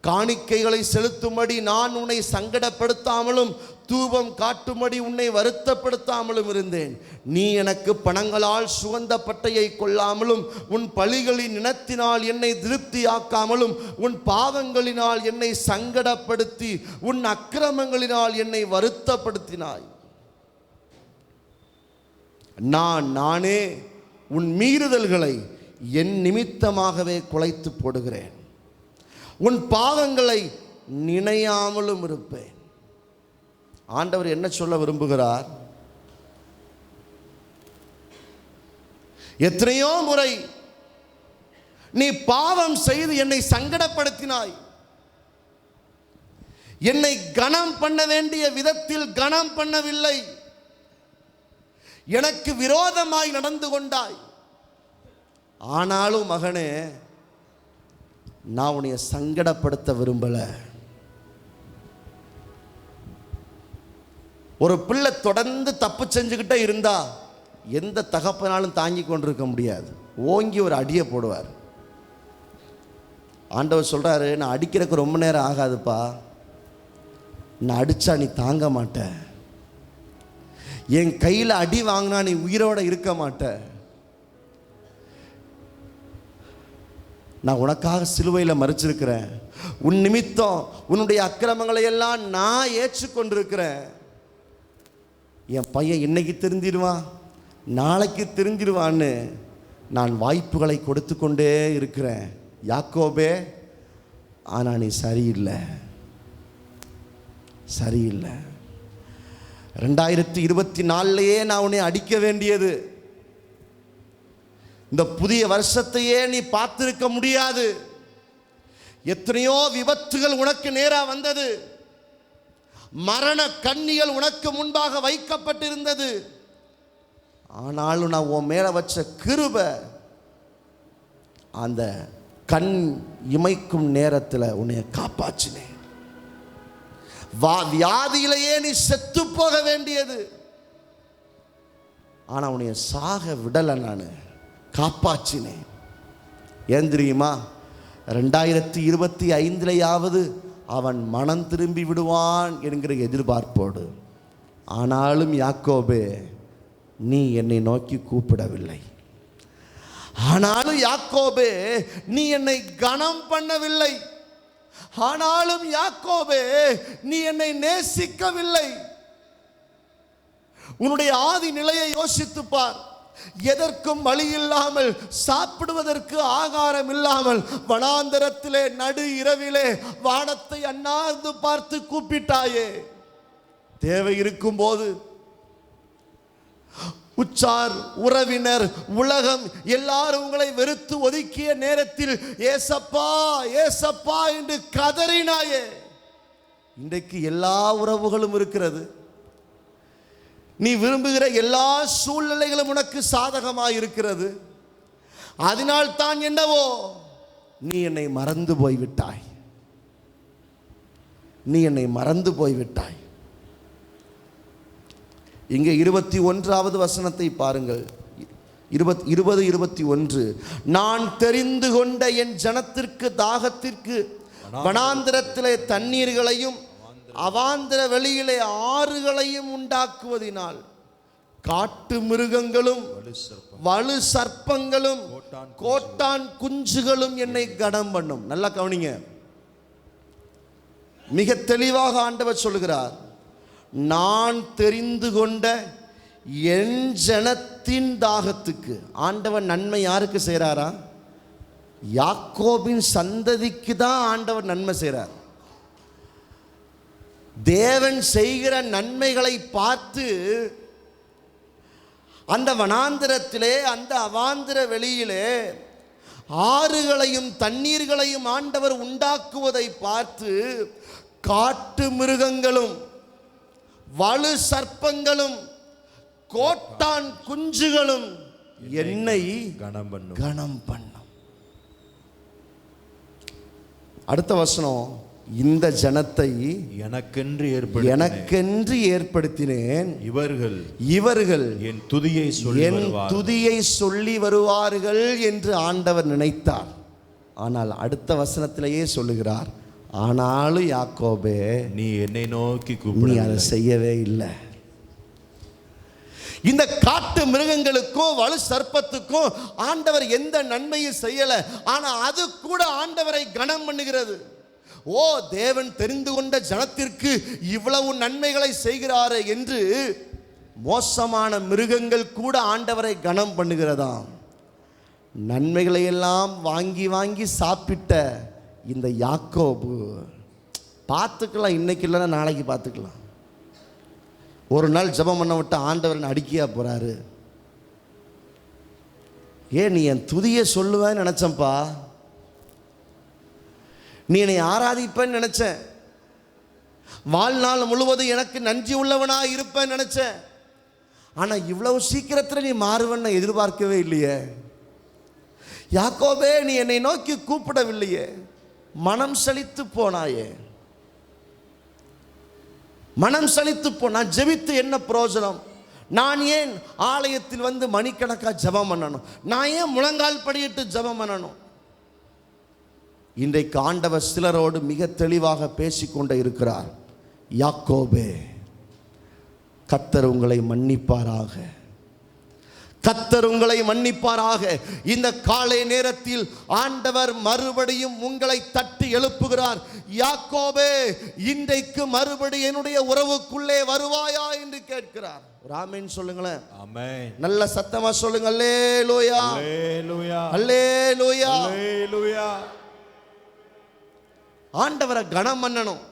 காணிக்கைகளை செலுத்தும்படி நான் உன்னை சங்கடப்படுத்தாமலும் தூபம் காட்டும்படி உன்னை வருத்தப்படுத்தாமலும் இருந்தேன். நீ எனக்கு பணங்களால் சுகந்த பட்டையை கொள்ளாமலும் உன் பலிகளின் இனத்தினால் என்னை திருப்தியாக்காமலும் உன் பாவங்களினால் என்னை சங்கடப்படுத்தி உன் அக்கிரமங்களினால் என்னை வருத்தப்படுத்தினாய். நானே உன் மீறுதல்களை என் நிமித்தமாகவே குலைத்து போடுகிறேன், உன் பாவங்களை நினையாமலும் இருப்பேன். ஆண்டவர் என்ன சொல்ல விரும்புகிறார்? எத்தனையோ முறை நீ பாவம் செய்து என்னை சங்கடப்படுத்தினாய், என்னை கனம் பண்ண வேண்டிய விதத்தில் கனம் பண்ணவில்லை, எனக்கு விரோதமாய் நடந்து கொண்டாய். ஆனாலும் மகனே, நான் உன்னை சங்கடப்படுத்த விரும்பல. ஒரு பிள்ளை தொடர்ந்து தப்பு செஞ்சுக்கிட்டே இருந்தா எந்த தகப்பனாலும் தாங்கி கொண்டிருக்க முடியாது, ஓங்கி ஒரு அடியை போடுவார். ஆண்டவர் சொல்றாரு, நான் அடிக்கிறதுக்கு ரொம்ப நேரம் ஆகாதுப்பா, நான் அடிச்சா நீ தாங்க மாட்ட, என் கையில் அடி வாங்கினா நீ உயிரோட இருக்க மாட்ட, நான் உனக்காக சிலுவையில் மறிச்சிருக்கிறேன், உன் நிமித்தம் உன்னுடைய அக்கிரமங்களை எல்லாம் நான் ஏற்றுக்கொண்டிருக்கிறேன். என் பையன் இன்னைக்கு தெரிஞ்சிடுவான், நாளைக்கு தெரிஞ்சிடுவான்னு நான் வாய்ப்புகளை கொடுத்து கொண்டே இருக்கிறேன் யாக்கோபே. ஆனால் நீ சரியில்லை, சரியில்லை. 2024 நான் உன்னை அடிக்க வேண்டியது, இந்த புதிய வருஷத்தையே நீ பார்த்திருக்க முடியாது. எத்தனையோ விபத்துகள் உனக்கு நேரா வந்தது, மரண கண்ணிகள் உனக்கு முன்பாக வைக்கப்பட்டிருந்தது. ஆனாலும் நான் உன் மேல வச்ச கிருபை அந்த கண் இமைக்கும் நேரத்தில் உன்னை காப்பாற்றினேன். வியாதியிலேயே நீ செத்து போக வேண்டியது, ஆனா உன்னை சாக விடலை, நான் காப்பாற்றினேன். ஏன் தெரியுமா? 2025 அவன் மனம் திரும்பி விடுவான் என்கிற எதிர்பார்ப்போடு. ஆனாலும் யாக்கோபே, நீ என்னை நோக்கி கூப்பிடவில்லை. ஆனாலும் யாக்கோபே, நீ என்னை கனம் பண்ணவில்லை. ஆனாலும் யாக்கோபே, நீ என்னை நேசிக்கவில்லை. உன்னுடைய ஆதி நிலையை யோசித்துப் பார். எதற்கும் வழி இல்லாமல், சாப்பிடுவதற்கு ஆகாரம் இல்லாமல், வனாந்தரத்திலே நடு இரவிலே வானத்தை அண்ணாந்து பார்த்து கூப்பிட்டாயே. தேவை இருக்கும் போது உச்சார், உறவினர், உலகம் எல்லாரும் உங்களை வெறுத்து ஒதுக்கிய நேரத்தில் ஏசப்பா ஏசப்பா என்று கதறினாயே. இன்றைக்கு எல்லா உறவுகளும் இருக்கிறது. நீ விரும்புகிற எல்லா சூழ்நிலைகளும் உனக்கு சாதகமாக இருக்கிறது. அதனால் தான் என்னவோ நீ என்னை மறந்து போய்விட்டாய். நீ என்னை மறந்து போய்விட்டாய். இங்கே 21வது வசனத்தை பாருங்கள். 20:21. நான் தெரிந்து கொண்ட என் ஜனத்திற்கு தாகத்திற்கு வனாந்திரத்திலே தண்ணீர்களையும் அவாந்திர வெளியிலே ஆறுகளையும் உண்டாக்குவதினால் காட்டு மிருகங்களும் வலு சர்ப்பங்களும் கோட்டான் குஞ்சுகளும் என்னை கனம் பண்ணும். நல்லா கவனிங்க, மிக தெளிவாக ஆண்டவர் சொல்கிறார். நான் தெரிந்து கொண்ட என் ஜனத்தின் தாகத்துக்கு. ஆண்டவர் நன்மை யாருக்கு செய்கிறாரா? யாக்கோபின் சந்ததிக்கு தான் ஆண்டவர் நன்மை செய்கிறார். தேவன் செய்கிற நன்மைகளை பார்த்து அந்த வனாந்திரத்திலே, அந்த அவாந்திர வெளியிலே ஆறுகளையும் தண்ணீர்களையும் ஆண்டவர் உண்டாக்குவதை பார்த்து காட்டு மிருகங்களும் வலு சர்ப்பங்களும் கோட்டான் குஞ்சுகளும் என்னை கனம் பண்ணும். அடுத்த வசனம், இந்த ஜனத்தை எனக்கென்று ஏற்படுத்தினேன். இவர்கள் என் துதியை சொல்லி வருவார்கள் என்று ஆண்டவர் நினைத்தார். ஆனால் அடுத்த வசனத்திலேயே சொல்லுகிறார், ஆனாலும் யாக்கோபே, நீ என்னை நோக்கி நீ அதை செய்யவே இல்லை. இந்த காட்டு மிருகங்களுக்கும் வலு சர்ப்பத்துக்கும் ஆண்டவர் எந்த நன்மையும் செய்யல. ஆனா அது கூட ஆண்டவரை கனம் பண்ணுகிறது. ஓ, தேவன் தெரிந்து கொண்ட ஜனத்திற்கு இவ்வளவு நன்மைகளை செய்கிறாரே என்று மோசமான மிருகங்கள் கூட ஆண்டவரை கனம் பண்ணுகிறதாம். நன்மைகளை எல்லாம் வாங்கி வாங்கி சாப்பிட்ட இந்த யாக்கோபு, பார்த்துக்கலாம், இன்னைக்கு இல்லைன்னா நாளைக்கு பார்த்துக்கலாம். ஒரு நாள் ஜெபம் பண்ண விட்டு ஆண்டவரன் அடிக்கையா போறாரு. ஏன் நீ என் துதியை சொல்லுவேன்னு நினைச்சப்பா, நீ என்னை ஆராதிப்பேன்னு நினைச்சேன், வாழ்நாள் முழுவதும் எனக்கு நன்றி உள்ளவனா இருப்பேன்னு நினைச்சேன். ஆனா இவ்வளவு சீக்கிரத்தில் நீ மாறுவன்னு எதிர்பார்க்கவே இல்லையே. யாக்கோபே, நீ என்னை நோக்கி கூப்பிடவில்லையே, மனம் சலித்து போனாயே. மனம் சலித்து போனா ஜெபித்து என்ன பிரயோஜனம்? நான் ஏன் ஆலயத்தில் வந்து மணிக்கணக்கா ஜெபம் பண்ணணும்? நான் ஏன் முழங்கால் படியிட்டு ஜெபம் பண்ணணும்? இன்றைக்கு ஆண்டவர் சிலரோடு மிக தெளிவாக பேசிக்கொண்டே இருக்கிறார். யாக்கோபே, கர்த்தர் உங்களை மன்னிப்பாராக, கர்த்தர் உங்களை மன்னிப்பாராக. இந்த காலை நேரத்தில் ஆண்டவர் மறுபடியும் உங்களை தட்டி எழுப்புகிறார். யாக்கோபே, இன்றைக்கு மறுபடி என்னுடைய உறவுக்குள்ளே வருவாயா என்று கேட்கிறார். ஆமென் சொல்லுங்களேன். ஆமென். நல்ல சத்தமா சொல்லுங்க. அல்லேலூயா, அல்லேலூயா, அல்லேலூயா, அல்லேலூயா. ஆண்டவரை கனம் பண்ணணும்,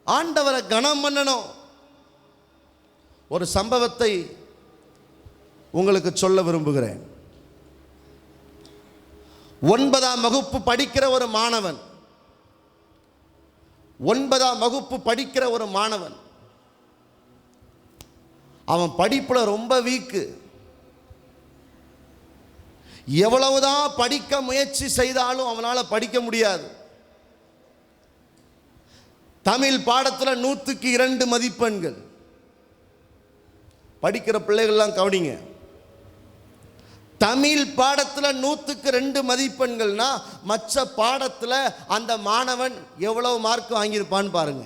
ஆண்டவரை கனம் பண்ணணும். ஒரு சம்பவத்தை உங்களுக்கு சொல்ல விரும்புகிறேன். 9ஆம் வகுப்பு படிக்கிற ஒரு மாணவன், 9ஆம் வகுப்பு படிக்கிற ஒரு மாணவன், அவன் படிப்புல ரொம்ப வீக்கு. எவ்வளவுதான் படிக்க முயற்சி செய்தாலும் அவனால் படிக்க முடியாது. தமிழ் பாடத்தில் 100க்கு 2 மதிப்பெண்கள். படிக்கிற பிள்ளைகள்லாம் கவனிங்க, தமிழ் பாடத்தில் 100க்கு 2 மதிப்பெண்கள்னா மற்ற பாடத்தில் அந்த மாணவன் எவ்வளவு மார்க் வாங்கியிருப்பான்னு பாருங்க.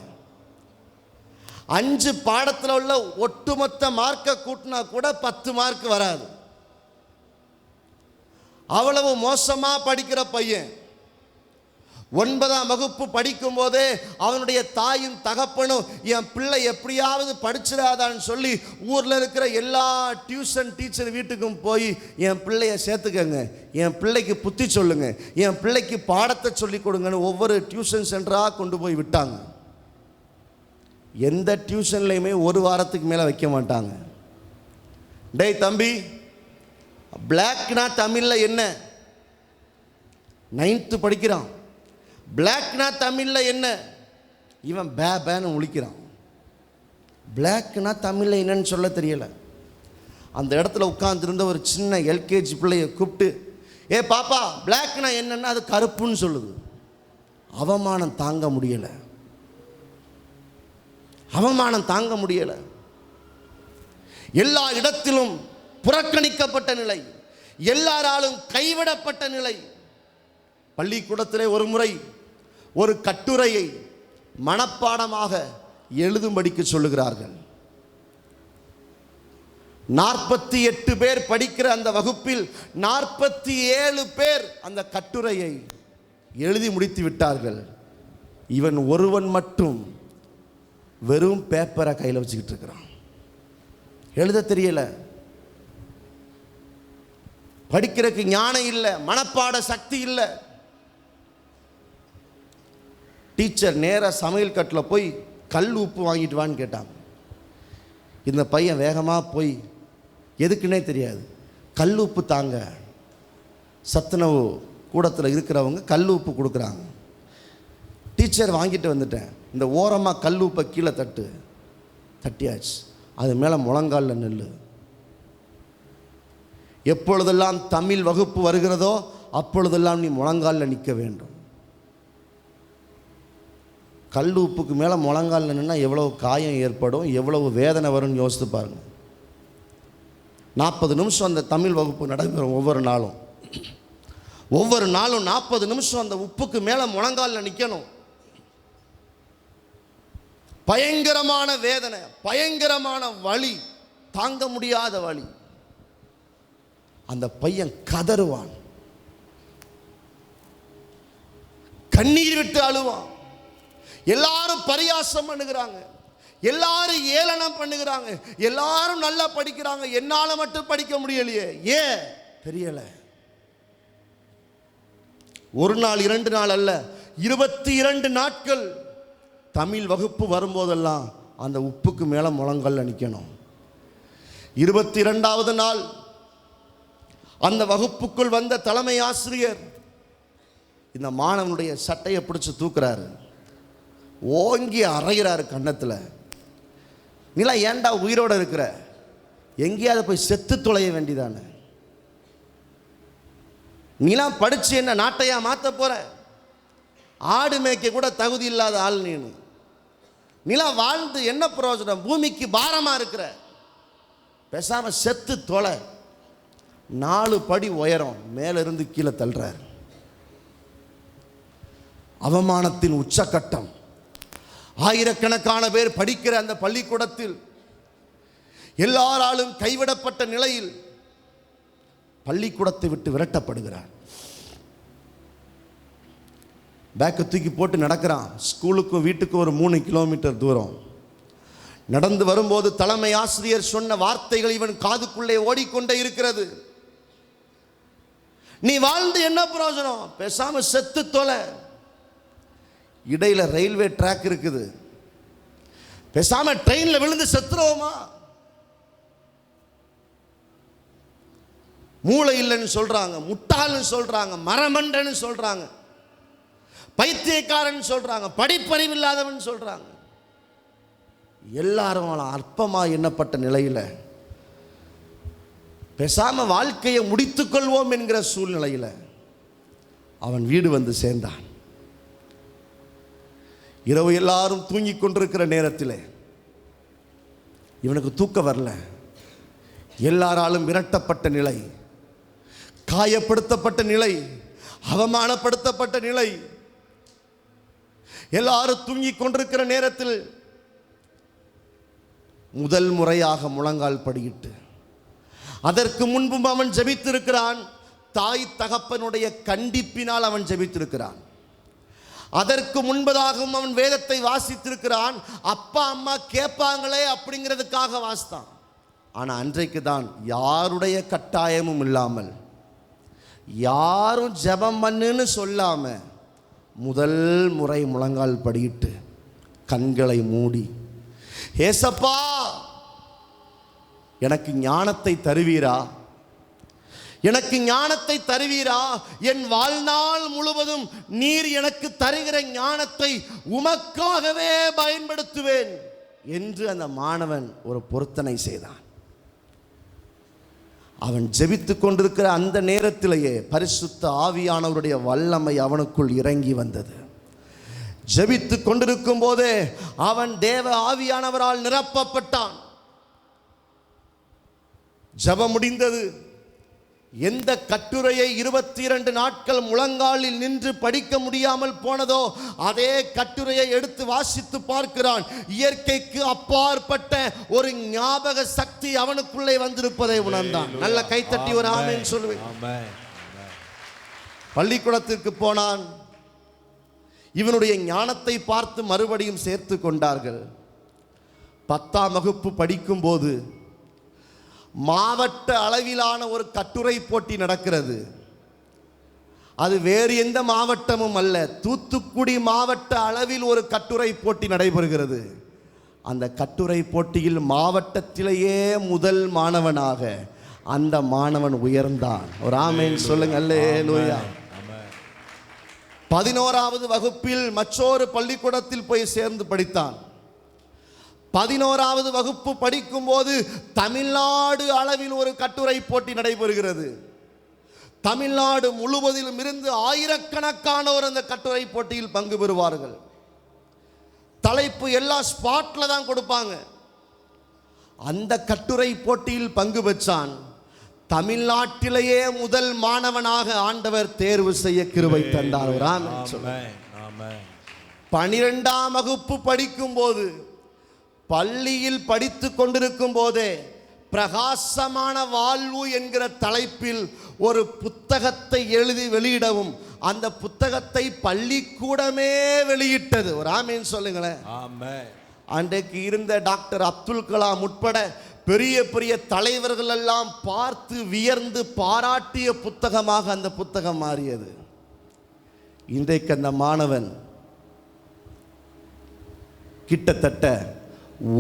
5 பாடத்தில் உள்ள ஒட்டுமொத்த மார்க்கை கூட்டினா கூட 10 மார்க் வராது. அவ்வளவு மோசமா படிக்கிற பையன் 9ஆம் வகுப்பு படிக்கும் போதே அவனுடைய தாயும் தகப்பனும் என் பிள்ளை எப்படியாவது படிச்சிடாதான்னு சொல்லி ஊரில் இருக்கிற எல்லா டியூஷன் டீச்சர் வீட்டுக்கும் போய் என் பிள்ளைய சேர்த்துக்கங்க, என் பிள்ளைக்கு புத்தி சொல்லுங்க, என் பிள்ளைக்கு பாடத்தை சொல்லி கொடுங்கன்னு ஒவ்வொரு டியூஷன் சென்டராக கொண்டு போய் விட்டாங்க. எந்த டியூஷன்லையுமே ஒரு வாரத்துக்கு மேலே வைக்க மாட்டாங்க. டேய் தம்பி, பிளாக்னா தமிழில் என்ன? 9th படிக்கிறான். பிளாக்னா தமிழில் என்ன? இவன் பேன்னு முழிக்கிறான். பிளாக்னா தமிழில் என்னன்னு சொல்ல தெரியல. அந்த இடத்துல உட்கார்ந்துருந்த ஒரு சின்ன எல்கேஜி பிள்ளையை கூப்பிட்டு, ஏ பாப்பா பிளாக்னா என்னன்னா அது கருப்புன்னு சொல்லுது. அவமானம் தாங்க முடியலை, அவமானம் தாங்க முடியலை. எல்லா இடத்திலும் புறக்கணிக்கப்பட்ட நிலை, எல்லாராலும் கைவிடப்பட்ட நிலை. பள்ளிக்கூடத்திலே ஒரு முறை ஒரு கட்டுரையை மனப்பாடமாக எழுதும்படிக்கு சொல்லுகிறார்கள். 48 பேர் படிக்கிற அந்த வகுப்பில் 47 பேர் அந்த கட்டுரையை எழுதி முடித்து விட்டார்கள். இவன் ஒருவன் மட்டும் வெறும் பேப்பரை கையில் வச்சுக்கிட்டு இருக்கிறான். எழுத தெரியல, படிக்கிறதுக்கு ஞானம் இல்லை, மனப்பாட சக்தி இல்லை. டீச்சர் நேராக சமையல் கட்டில் போய் கல் உப்பு வாங்கிட்டு வான்னு கேட்டாங்க. இந்த பையன் வேகமாக போய், எதுக்குன்னே தெரியாது, கல் உப்பு தாங்க, சத்துணவு கூடத்தில் இருக்கிறவங்க கல் உப்பு கொடுக்குறாங்க. டீச்சர் வாங்கிட்டு வந்துட்டேன், இந்த ஓரமாக கல் உப்பை கீழே தட்டியாச்சு, அது மேலே முழங்காலில் நெல். எப்பொழுதெல்லாம் தமிழ் வகுப்பு வருகிறதோ அப்பொழுதெல்லாம் நீ முழங்காலில் நிற்க வேண்டும். கல் உப்புக்கு மேலே முழங்காலில் நின்னா எவ்வளவு காயம் ஏற்படும், எவ்வளவு வேதனை வரும்னு யோசித்து பாருங்கள். 40 நிமிஷம் அந்த தமிழ் வகுப்பு நடைபெறும். ஒவ்வொரு நாளும் 40 நிமிஷம் அந்த உப்புக்கு மேலே முழங்காலில் நிற்கணும். பயங்கரமான வேதனை, பயங்கரமான வலி, தாங்க முடியாத வலி. அந்த பையன் கதறுவான், கண்ணீர் விட்டு அழுவான். எல்லாரும் பரியாசம் பண்ணுகிறாங்க, எல்லாரும் ஏளனம் பண்ணுகிறாங்க, எல்லாரும் நல்லா படிக்கிறாங்க, என்னால மட்டும் படிக்க முடியலையே. ஏன் தெரியல. ஒரு நாள் 2 நாள் அல்ல, 22 நாட்கள் தமிழ் வகுப்பு வரும்போதெல்லாம் அந்த உப்புக்கு மேலே முழங்கால்ல நிற்கணும். 22வது நாள் அந்த வகுப்புக்குள் வந்த தலைமை ஆசிரியர் இந்த மாணவனுடைய சட்டையை பிடிச்சு தூக்குறாரு, ஓங்கி அறைகிறாரு கன்னத்தில். நீலாம் ஏன்டா உயிரோடு இருக்கிற, எங்கேயாவது போய் செத்து தொலைய வேண்டியதானே, நீலாம் படிச்சு என்ன நாட்டையா மாற்ற போற, ஆடு மேய்க்க கூட தகுதி இல்லாத ஆள் நீலாம் வாழ்ந்து என்ன பிரயோஜனம், பூமிக்கு பாரமா இருக்கிற, பேசாம செத்து தொலை. 4 படி உயரம் மேலிருந்து கீழே தள்ளுறார். அவமானத்தின் உச்சக்கட்டம். ஆயிரக்கணக்கான பேர் படிக்கிற அந்த பள்ளிக்கூடத்தில் எல்லாராலும் கைவிடப்பட்ட நிலையில் பள்ளிக்கூடத்தை விட்டு விரட்டப்படுகிறார். பேக்கை தூக்கி போட்டு நடக்கிறான். ஸ்கூலுக்கும் வீட்டுக்கும் ஒரு 3 கிலோமீட்டர் தூரம். நடந்து வரும்போது தலைமை ஆசிரியர் சொன்ன வார்த்தைகள் இவன் காதுக்குள்ளே ஓடிக்கொண்டே இருக்கிறது. நீ வாழ்ந்து என்ன பிரயோஜனம், பேசாம செத்து தொலை. இடையில ரயில்வே ட்ராக் இருக்குது, பேசாம ட்ரெயின்ல விழுந்து செத்துருவோமா. மூளை இல்லைன்னு சொல்றாங்க, முட்டாள்னு சொல்றாங்க, மரமண்டன்னு சொல்றாங்க, பைத்தியக்காரன் சொல்றாங்க, படிப்பறிவு இல்லாதவன் சொல்றாங்க. எல்லாரும் அற்பமா எண்ணப்பட்ட நிலையில் பேசாம வாழ்க்கையை முடித்துக் கொள்வோம் என்கிற சூழ்நிலையில் அவன் வீடு வந்து சேர்ந்தான். இரவு எல்லாரும் தூங்கிக் கொண்டிருக்கிற நேரத்தில் இவனுக்கு தூக்கம் வரல. எல்லாராலும் விரட்டப்பட்ட நிலை, காயப்படுத்தப்பட்ட நிலை, அவமானப்படுத்தப்பட்ட நிலை. எல்லாரும் தூங்கிக் கொண்டிருக்கிற நேரத்தில் முதல் முறையாக முழங்கால் படியிட்டு, அதற்கு முன்பும் அவன் ஜெபித்திருக்கிறான். தாய் தகப்பனுடைய கண்டிப்பினால் அவன் ஜெபித்திருக்கிறான். அதற்கு முன்பதாகவும் அவன் வேதத்தை வாசித்திருக்கிறான். அப்பா அம்மா கேட்பாங்களே அப்படிங்கிறதுக்காக வாசித்தான். ஆனால் அன்றைக்கு தான் யாருடைய கட்டாயமும் இல்லாமல், யாரும் ஜெபம் பண்ணுன்னு சொல்லாம முதல் முறை முழங்கால் படியிட்டு கண்களை மூடி, ஏசப்பா எனக்கு ஞானத்தை தருவீரா, எனக்கு ஞானத்தை தருவீரா, என் வாழ்நாள் முழுவதும் நீர் எனக்கு தருகிற ஞானத்தை உமக்காகவே பயன்படுத்துவேன் என்று அந்த மாணவன் ஒரு பொருத்தனை செய்தான். அவன் ஜெபித்துக் கொண்டிருக்கிற அந்த நேரத்திலேயே பரிசுத்த ஆவியானவருடைய வல்லமை அவனுக்குள் இறங்கி வந்தது. ஜெபித்துக் கொண்டிருக்கும் போதே அவன் தேவ ஆவியானவரால் நிரப்பப்பட்டான். ஜெபம் முடிந்தது. எந்த கட்டுரையை 22 நாட்கள் முழங்காலில் நின்று படிக்க முடியாமல் போனதோ அதே கட்டுரையை எடுத்து வாசித்து பார்க்கிறான். இயற்கைக்கு அப்பாற்பட்ட ஒரு ஞாபக சக்தி அவனுக்குள்ளே வந்திருப்பதை உணர்ந்தான். நல்ல கைத்தட்டி ஒரு ஆமென் சொல்லுவேன். பள்ளிக்கூடத்திற்கு போனான். இவனுடைய ஞானத்தை பார்த்து மறுபடியும் சேர்த்து கொண்டார்கள். 10ஆம் வகுப்பு படிக்கும் போது மாவட்ட அளவிலான ஒரு கட்டுரை போட்டி நடக்கிறது. அது வேறு எந்த மாவட்டமும் அல்ல, தூத்துக்குடி மாவட்ட அளவில் ஒரு கட்டுரை போட்டி நடைபெறுகிறது. அந்த கட்டுரை போட்டியில் மாவட்டத்திலேயே முதல் மாணவனாக அந்த மாணவன் உயர்ந்தான். ஒரு ஆமென் சொல்லுங்க. அல்லேலூயா. 11வது வகுப்பில் மற்றொரு பள்ளிக்கூடத்தில் போய் சேர்ந்து படித்தான். 11வது வகுப்பு படிக்கும் போது தமிழ்நாடு அளவில் ஒரு கட்டுரை போட்டி நடைபெறுகிறது. தமிழ்நாடு முழுவதிலும் இருந்து ஆயிரக்கணக்கானோர் அந்த கட்டுரை போட்டியில் பங்கு பெறுவார்கள். தலைப்பு எல்லாம் ஸ்பாட்ல தான் கொடுப்பாங்க. அந்த கட்டுரை போட்டியில் பங்கு பெற்றான். தமிழ்நாட்டிலேயே முதல் மாணவனாக ஆண்டவர் தேர்வு செய்ய கிருபை தந்தார். 12ஆம் வகுப்பு படிக்கும் போது, பள்ளியில் படித்து கொண்டிருக்கும் போதே பிரகாசமான வாழ்வு என்கிற தலைப்பில் ஒரு புத்தகத்தை எழுதி வெளியிடவும் அந்த புத்தகத்தை பள்ளிக்கூடமே வெளியிட்டது. ஒரு ஆமீன் சொல்லுங்களேன். அன்றைக்கு இருந்த டாக்டர் அப்துல் கலாம் உட்பட பெரிய பெரிய தலைவர்கள் எல்லாம் பார்த்து வியர்ந்து பாராட்டிய புத்தகமாக அந்த புத்தகம் மாறியது. இன்றைக்கு அந்த மாணவன் கிட்டத்தட்ட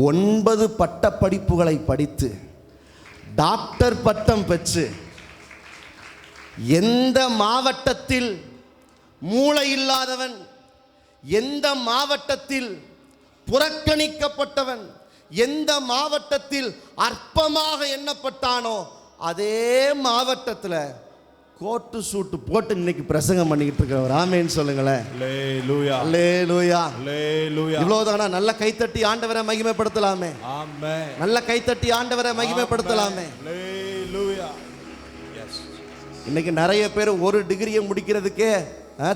9 பட்ட படிப்புகளை படித்து டாக்டர் பட்டம் பெற்று எந்த மாவட்டத்தில் மூளை இல்லாதவன், எந்த மாவட்டத்தில் புறக்கணிக்கப்பட்டவன், எந்த மாவட்டத்தில் அற்பமாக எண்ணப்பட்டானோ அதே மாவட்டத்தில் கோட்டு சூட்டு போட்டு இன்னைக்கு பிரசங்கம் பண்ணிக்கிட்டு இருக்கிறவர். ஆமென் சொல்லுங்களேன். அல்லேலூயா. அல்லேலூயா. அல்லேலூயா. இவ்வளவுதானா? நல்ல கைத்தட்டி ஆண்டவரை மகிமைப்படுத்தலாமே. ஆமென். நல்ல கைத்தட்டி ஆண்டவரை மகிமைப்படுத்தலாமே. அல்லேலூயா. எஸ். இன்னைக்கு நிறைய பேர் ஒரு டிகிரியை முடிக்கிறதுக்கே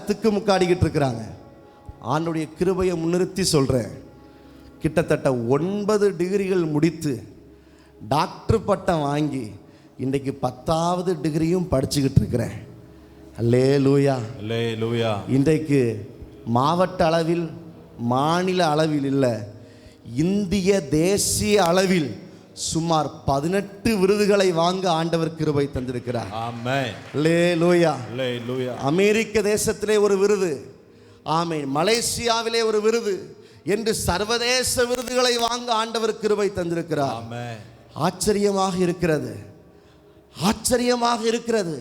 திக்கு முக்காடிக்கிட்டு இருக்கிறாங்க. ஆண்டுடைய கிருபையை முன்னிறுத்தி சொல்றேன். கிட்டத்தட்ட 9 டிகிரிகள் முடித்து டாக்டர் பட்டம் வாங்கி இன்றைக்கு 10வது டிகிரியும் படிச்சுக்கிட்டு இருக்கிறேன். அல்லேலூயா. அல்லேலூயா. இன்றைக்கு மாவட்ட அளவில், மாநில அளவில் இல்லை, இந்திய தேசிய அளவில் சுமார் 18 விருதுகளை வாங்க ஆண்டவர் கிருபை தந்திருக்கிறார். ஆமென். அல்லேலூயா. அல்லேலூயா. அமெரிக்க தேசத்திலே ஒரு விருது, ஆமென், மலேசியாவிலே ஒரு விருது என்று சர்வதேச விருதுகளை வாங்க ஆண்டவர் கிருபை தந்திருக்கிறார். ஆமென். ஆச்சரியமாக இருக்கிறது, ஆச்சரியமாக இருக்கிறது.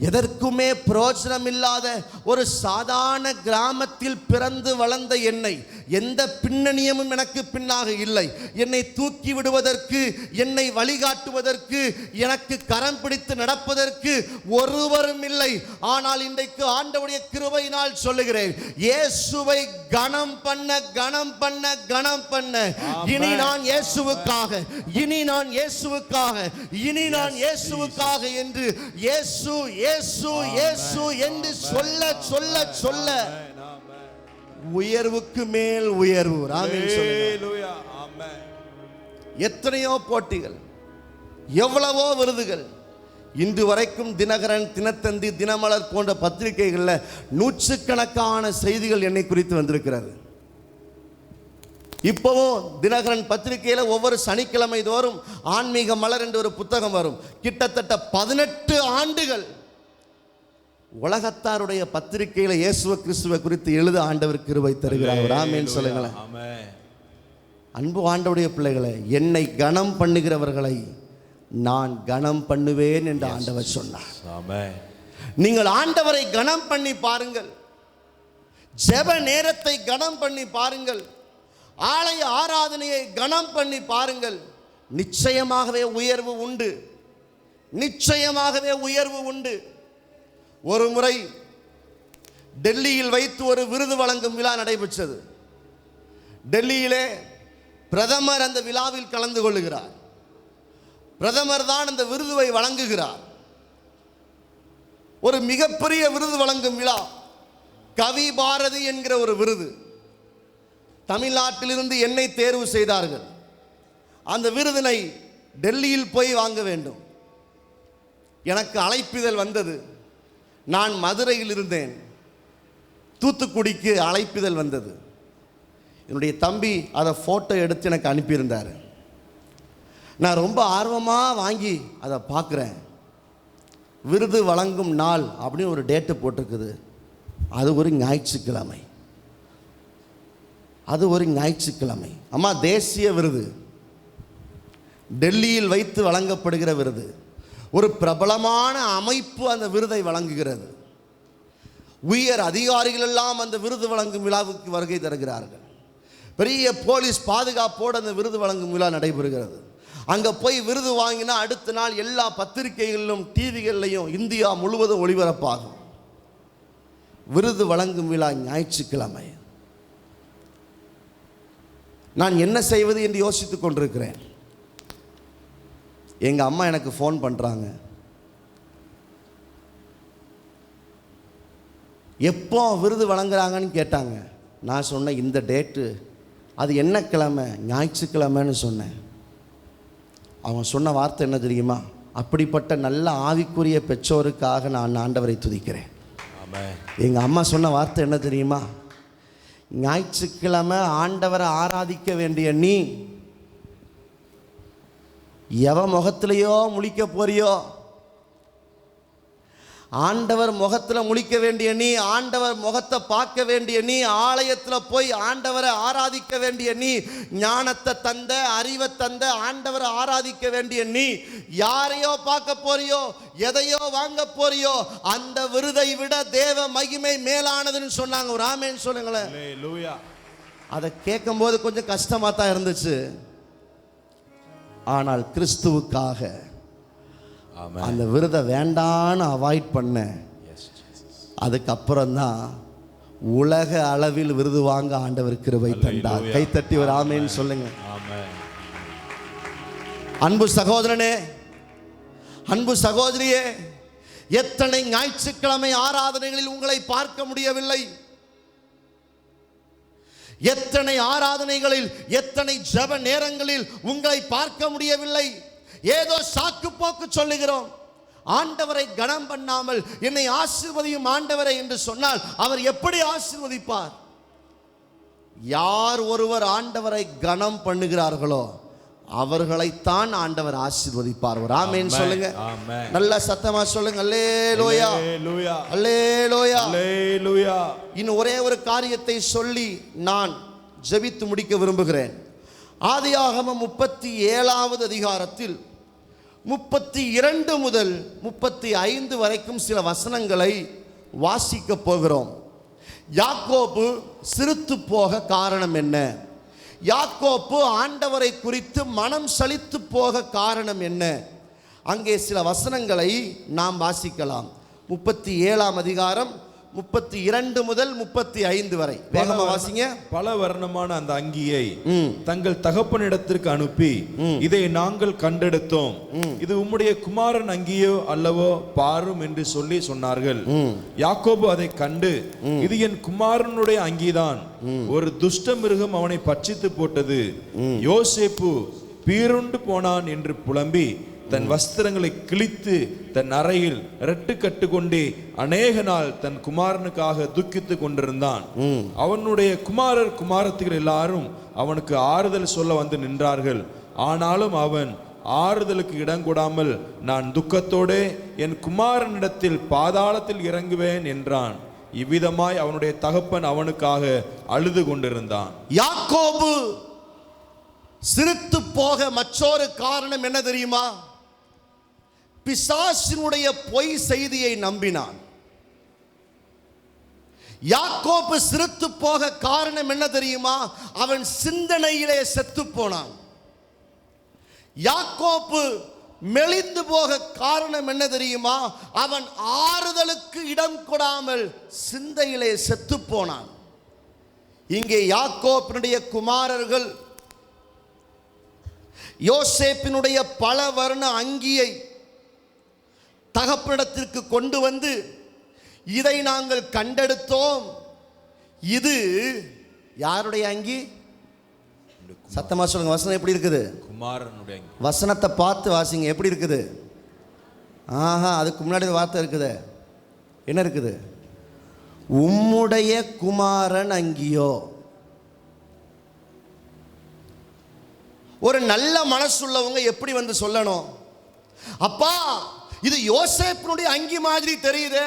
எதற்குமே பிரயோஜனம் இல்லாத ஒரு சாதாரண கிராமத்தில் பிறந்து வளர்ந்த என்னை, எந்த பின்னணியமும் எனக்கு பின்னாக இல்லை, என்னை தூக்கி விடுவதற்கு, என்னை வழிகாட்டுவதற்கு, எனக்கு கரம் பிடித்து நடப்பதற்கு ஒருவரும் இல்லை. ஆனால் இன்றைக்கு ஆண்டவருடைய கிருபையினால் சொல்லுகிறேன், இயேசுவை கனம் பண்ண கனம் பண்ண கனம் பண்ண, இனி நான் இயேசுவுக்காக, இனி நான் இயேசுவுக்காக, இனி நான் இயேசுவுக்காக என்று இயேசு இயேசு இயேசு என்று சொல்ல சொல்ல சொல்ல உயர்வுக்கு மேல் உயர்வு. ஆமென் சொல்லுங்க. Hallelujah. Amen. எத்தனையோ போட்டிகள், எவ்வளவோ விருதுகள். இன்று வரைக்கும் தினகரன், தினத்தந்தி, தினமலர் போன்ற பத்திரிகைகளில் நூற்றுக்கணக்கான செய்திகள் என்னை குறித்து வந்திருக்கிறது. இப்போவும் தினகரன் பத்திரிகையில் ஒவ்வொரு சனிக்கிழமை தோறும் ஆன்மீக மலர் என்ற ஒரு புத்தகம் வரும். கிட்டத்தட்ட 18 ஆண்டுகள் உலகத்தாருடைய பத்திரிகையில் இயேசு கிறிஸ்துவை குறித்து எழுத ஆண்டவர் கிருபை தருகிறார். ஆமென் சொல்லுங்களேன். அன்பு ஆண்டவருடைய பிள்ளைகளை, என்னை கனம் பண்ணுகிறவர்களை நான் கனம் பண்ணுவேன் என்று ஆண்டவர் சொன்னார். நீங்கள் ஆண்டவரை கனம் பண்ணி பாருங்கள், ஜெப நேரத்தை கனம் பண்ணி பாருங்கள், ஆலய ஆராதனையை கனம் பண்ணி பாருங்கள். நிச்சயமாகவே உயர்வு உண்டு, நிச்சயமாகவே உயர்வு உண்டு. ஒரு முறை டெல்லியில் வைத்து ஒரு விருது வழங்கும் விழா நடைபெற்றது. டெல்லியிலே பிரதமர் அந்த விழாவில் கலந்து கொள்ளுகிறார். பிரதமர் தான் அந்த விருதுவை வழங்குகிறார். ஒரு மிகப்பெரிய விருது வழங்கும் விழா, கவி பாரதி என்கிற ஒரு விருது. தமிழ்நாட்டிலிருந்து என்னை தேர்வு செய்தார்கள். அந்த விருதினை டெல்லியில் போய் வாங்க வேண்டும். எனக்கு அழைப்பிதழ் வந்தது. நான் மதுரையில் இருந்தேன், தூத்துக்குடிக்கு அழைப்பிதழ் வந்தது. என்னுடைய தம்பி அதை ஃபோட்டோ எடுத்து எனக்கு அனுப்பியிருந்தார். நான் ரொம்ப ஆர்வமாக வாங்கி அதை பார்க்குறேன். விருது வழங்கும் நாள் அப்படின்னு ஒரு டேட்டு போட்டிருக்குது. அது ஒரு ஞாயிற்றுக்கிழமை. அது ஒரு ஞாயிற்றுக்கிழமை. அம்மா, தேசிய விருது, டெல்லியில் வைத்து வழங்கப்படுகிற விருது. ஒரு பிரபலமான அமைப்பு அந்த விருதை வழங்குகிறது. உயர் அதிகாரிகள் எல்லாம் அந்த விருது வழங்கும் விழாவுக்கு வருகை தருகிறார்கள். பெரிய போலீஸ் பாதுகாப்போடு அந்த விருது வழங்கும் விழா நடைபெறுகிறது. அங்கே போய் விருது வாங்கினா அடுத்த நாள் எல்லா பத்திரிகைகளிலும் டிவிகள்லையும் இந்தியா முழுவதும் ஒளிபரப்பாகும். விருது வழங்கும் விழா ஞாயிற்றுக்கிழமை. நான் என்ன செய்வது என்று யோசித்துக் கொண்டிருக்கிறேன். எங்கள் அம்மா எனக்கு ஃபோன் பண்ணுறாங்க. எப்போ விருது வழங்குறாங்கன்னு கேட்டாங்க. நான் சொன்னேன், இந்த டேட்டு, அது என்ன கிழமை? ஞாயிற்றுக்கிழமைன்னு சொன்னேன். அவங்க சொன்ன வார்த்தை என்ன தெரியுமா? அப்படிப்பட்ட நல்ல ஆவிக்குரிய பெற்றோருக்காக நான் ஆண்டவரை துதிக்கிறேன். எங்கள் அம்மா சொன்ன வார்த்தை என்ன தெரியுமா? ஞாயிற்றுக்கிழமை ஆண்டவரை ஆராதிக்க வேண்டிய நீ எவ முகத்திலையோ முழிக்க போறியோ? ஆண்டவர் முகத்தில் முழிக்க வேண்டிய நீ, ஆண்டவர் முகத்தை பார்க்க வேண்டிய நீ, ஆலயத்தில் போய் ஆண்டவரை ஆராதிக்க வேண்டிய நீ, ஞானத்தை தந்த, அறிவை தந்த ஆண்டவரை ஆராதிக்க வேண்டிய நீ யாரையோ பார்க்க போறியோ, எதையோ வாங்க போறியோ? அந்த விருதை விட தேவ மகிமை மேலானதுன்னு சொன்னாங்க. ஒரு ஆமென் சொல்லுங்களேன். அதை கேட்கும்போது கொஞ்சம் கஷ்டமாக தான் இருந்துச்சு. ஆனால் கிறிஸ்துவுக்காக அந்த விருதை வேண்டான்னு அவாய்ட் பண்ண. அதுக்கப்புறம் தான் உலக அளவில் விருது வாங்க ஆண்டவர் கிருபை தந்தார். கைத்தட்டி ஒரு ஆமென் சொல்லுங்க. அன்பு சகோதரனே, அன்பு சகோதரியே, எத்தனை ஞாயிற்றுக்கிழமை ஆராதனைகளில் உங்களை பார்க்க முடியவில்லை? எத்தனை ஆராதனைகளில், எத்தனை ஜெப நேரங்களில் உங்களை பார்க்க முடியவில்லை? ஏதோ சாக்கு போக்கு சொல்லுகிறோம். ஆண்டவரை கனம் பண்ணாமல் என்னை ஆசீர்வதியும் ஆண்டவரை என்று சொன்னால் அவர் எப்படி ஆசீர்வதிப்பார்? யார் ஒருவர் ஆண்டவரை கனம் பண்ணுகிறார்களோ அவர்களைத்தான் ஆண்டவர் ஆசீர்வதிப்பார். ஒரு ஆமென் சொல்லுங்க. நல்ல சத்தமா சொல்லுங்க. அல்லேலூயா, அல்லேலூயா, அல்லேலூயா. இன்னும் ஒரே ஒரு காரியத்தை சொல்லி நான் ஜெபித்து முடிக்க விரும்புகிறேன். ஆதியாகமம் 37வது அதிகாரத்தில் 32 முதல் 35 வரைக்கும் சில வசனங்களை வாசிக்க போகிறோம். யாக்கோபு சிறுத்து போக காரணம் என்ன? யாக்கோபு ஆண்டவரை குறித்து மனம் சலித்து போக காரணம் என்ன? அங்கே சில வசனங்களை நாம் வாசிக்கலாம். 37ஆம் அதிகாரம் 32 முதல் 35 வரை வேகமா வாசிங்க. பல வர்ணமான அந்த அங்கியை தங்கள் தகப்பனிடத்திற்கு அனுப்பி, இதை நாங்கள் கண்டெடுத்தோம், இது உம்முடைய குமாரன் அங்கியோ அல்லவோ பாரும் என்று சொல்லி சொன்னார்கள். யாக்கோபு அதை கண்டு, இது என் குமாரனுடைய அங்கிதான், ஒரு துஷ்ட மிருகம் அவனை பட்சித்து போட்டது, யோசேப்பு பீருண்டு போனான் என்று புலம்பி தன் வஸ்திரங்களை கிழித்து தன் அறையில் ரெட்டு கட்டுக்கொண்டே அநேக நாள் தன் குமாரனுக்காக துக்கித்து கொண்டிருந்தான். அவனுடைய குமாரத்திகள் எல்லாரும் அவனுக்கு ஆறுதல் சொல்ல வந்து நின்றார்கள். ஆனாலும் அவன் ஆறுதலுக்கு இடம் கொடாமல், நான் துக்கத்தோடே என் குமாரனிடத்தில் பாதாளத்தில் இறங்குவேன் என்றான். இவ்விதமாய் அவனுடைய தகப்பன் அவனுக்காக அழுது கொண்டிருந்தான். யாக்கோபு சிரித்து போக மற்றொரு காரணம் என்ன தெரியுமா? பிசாசினுடைய பொய் செய்தியை நம்பினான். யாக்கோபு சிரித்து போக காரணம் என்ன தெரியுமா? அவன் சிந்தனையிலே செத்து போனான். யாக்கோபு மெலிந்து போக காரணம் என்ன தெரியுமா? அவன் ஆறுதலுக்கு இடம் கொடாமல் சிந்தையிலே செத்து போனான். இங்கே யாக்கோபினுடைய குமாரர்கள் யோசேப்பினுடைய பல வர்ண அங்கியை தகப்பனிடத்திற்கு கொண்டு வந்து, இதை நாங்கள் கண்டெடுத்தோம், இது யாருடைய அங்கி? சத்தமா சொல்லுங்க. வசனம் எப்படி இருக்குது? குமாரனுடைய அங்கி. வசனத்தை பார்த்து வாசிங்க. எப்படி இருக்குது? ஆஹா, அதுக்கு முன்னாடி வார்த்தை இருக்குது. என்ன இருக்குது? உம்முடைய குமாரன் அங்கியோ. ஒரு நல்ல மனசுள்ளவங்க எப்படி வந்து சொல்லணும்? அப்பா, இது யோசேப்பினுடைய அங்கி மாதிரி தெரியுது,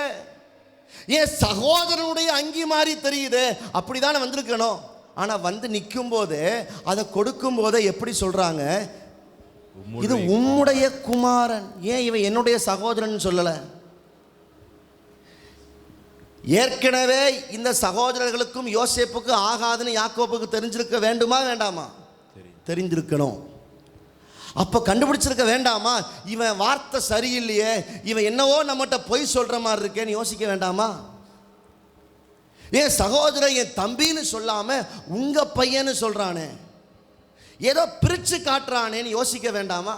என் சகோதரனுடைய அங்கி மாதிரி தெரியுது, அப்படிதானே வந்திருக்கணும். ஆனா வந்து நிற்கும் போது, அதை கொடுக்கும் போதே எப்படி சொல்றாங்க? இது உம்முடைய குமாரன். ஏன் இவன் என்னுடைய சகோதரன் சொல்லல? ஏற்கனவே இந்த சகோதரர்களுக்கும் யோசேப்புக்கு ஆகாதுன்னு யாக்கோபுக்கு தெரிஞ்சிருக்க வேண்டுமா வேண்டாமா? தெரிந்திருக்கணும். அப்போ கண்டுபிடிச்சிருக்க வேண்டாமா? இவன் வார்த்தை சரியில்லையே, இவன் என்னவோ நம்மகிட்ட பொய் சொல்ற மாதிரி இருக்கேன்னு யோசிக்க வேண்டாமா? என் சகோதரன் என் தம்பின்னு சொல்லாம உங்க பையன்னு சொல்றானே, ஏதோ பிரிச்சு காட்டுறானேன்னு யோசிக்க வேண்டாமா?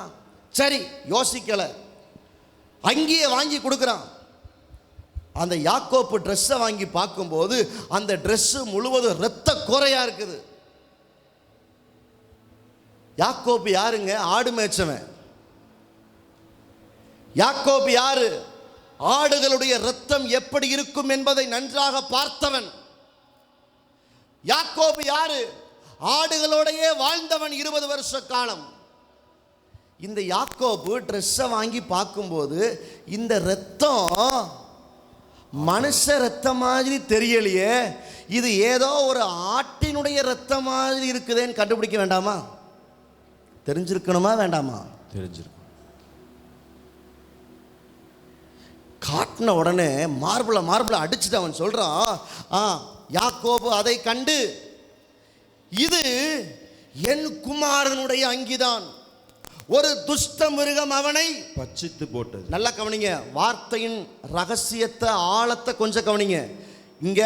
சரி, யோசிக்கல. அங்கேயே வாங்கி கொடுக்குறான். அந்த யாக்கோப்பு ட்ரெஸ்ஸை வாங்கி பார்க்கும்போது அந்த ட்ரெஸ்ஸு முழுவதும் இரத்த கோரையா இருக்குது. யாக்கோபு யாருங்க? ஆடு மேய்ச்சவன். யாக்கோபு யாரு? ஆடுகளுடைய இரத்தம் எப்படி இருக்கும் என்பதை நன்றாக பார்த்தவன். யாக்கோபு யாரு? ஆடுகளோடையே வாழ்ந்தவன் 20 வருஷ காலம். இந்த யாக்கோபு ட்ரெஸ்ஸை வாங்கி பார்க்கும்போது இந்த இரத்தம் மனுஷ இரத்தம் மாதிரி தெரியலையே, இது ஏதோ ஒரு ஆட்டினுடைய இரத்தம் மாதிரி இருக்குதேன்னு கண்டுபிடிக்க வேண்டாமா? தெரிஞ்சிருக்கணுமா வேண்டாமா? தெரிஞ்சிருக்கும். காட்டின உடனே மார்பிள அடிச்சுட்டு அவன் சொல்றான், யாக்கோபு அதை கண்டு, இது என் குமாரனுடைய அங்கிதான், ஒரு துஷ்ட மிருகம் அவனை பட்சித்து போட்டது. நல்லா கவனிங்க, வார்த்தையின் ரகசியத்தை ஆழத்தை கொஞ்சம் கவனிங்க. இங்க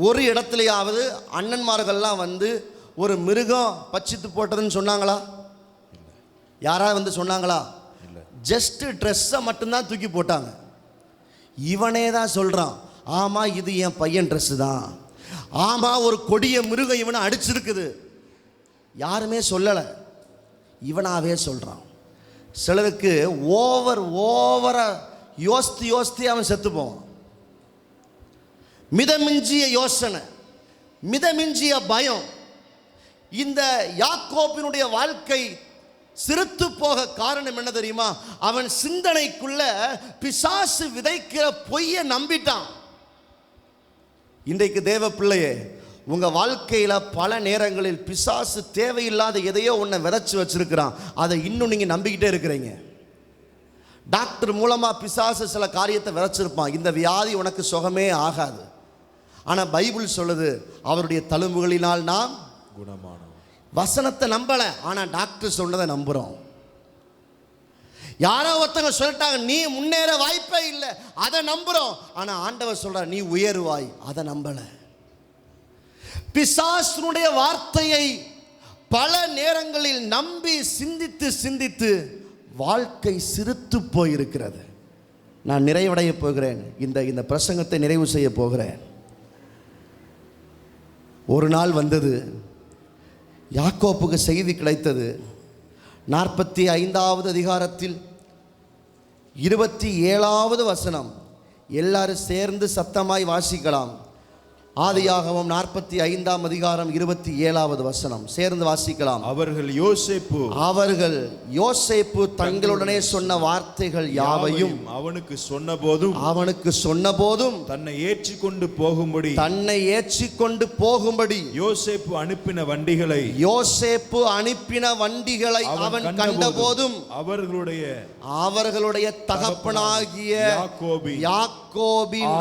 ஒரு இடத்துலயாவது அண்ணன்மார்கள்லாம் வந்து ஒரு மிருகம் பட்சித்து போட்டதுன்னு சொன்னாங்களா? யாராவது வந்து சொன்னாங்களா? ஜஸ்ட் ட்ரெஸ்ஸை மட்டும்தான் தூக்கி போட்டாங்க. இவனே தான் சொல்றான், ஆமா இது என் பையன் ட்ரெஸ்ஸு தான், ஆமா ஒரு கொடிய மிருகம் இவனை அடிச்சிருக்குது. யாருமே சொல்லலை, இவனாவே சொல்றான். சிலருக்கு ஓவரா யோசித்து அவன் செத்து போவான். மிதமிஞ்சிய யோசனை, மிதமிஞ்சிய பயம். இந்த யாக்கோபினுடைய வாழ்க்கை சிரித்து போக காரணம் என்ன தெரியுமா? அவன் சிந்தனைக்குள்ள பிசாசு விதைக்கிற பொய்யை நம்பிட்டான். இன்றைக்கு தேவ பிள்ளையே, உங்க வாழ்க்கையில பல நேரங்களில் பிசாசு தேவையில்லாத எதையோ ஒன்றை விதைச்சு வச்சிருக்கிறான். அதை இன்னும் நீங்க நம்பிக்கிட்டே இருக்கிறீங்க. டாக்டர் மூலமா பிசாசு சில காரியத்தை விதைச்சிருப்பான், இந்த வியாதி உனக்கு சுகமே ஆகாது. ஆனா பைபிள் சொல்லுது, அவருடைய தழும்புகளினால் நாம் குணமானோம். வசனத்தை நம்பல, ஆனா டாக்டர் சொன்னதை நம்புறோம். யாரோ ஒருத்தங்க சொல்லிட்டாங்க நீ முன்னேற வாய்ப்பே இல்லை, அதை நம்புறோம். ஆனா ஆண்டவர் சொல்றார் நீ உயர்வாய், அதை நம்பல. பிசாசுனுடைய வார்த்தையை பல நேரங்களில் நம்பி சிந்தித்து சிந்தித்து வாழ்க்கை சிறுத்து போயிருக்கிறது. நான் நிறைவடைய போகிறேன், இந்த பிரசங்கத்தை நிறைவு செய்ய போகிறேன். ஒரு நாள் வந்தது, யாக்கோப்புக்கு செய்தி கிடைத்தது. 45வது அதிகாரத்தில் 27வது வசனம், எல்லாரும் சேர்ந்து சத்தமாய் வாசிக்கலாம். ஆதியாகமம் 45ஆம் அதிகாரம் 27வது வசனம் சேர்ந்து வாசிக்கலாம். அவர்கள் யோசேப்பு தங்களுடனே சொன்ன வார்த்தைகள் யாவையும் அவனுக்கு சொன்னபோதும் தன்னை ஏற்றிக்கொண்டு போகும்படி யோசேப்பு அனுப்பின வண்டிகளை அவன் கண்டபோதும் அவர்களுடைய தகப்பனாகிய யாக்கோபின்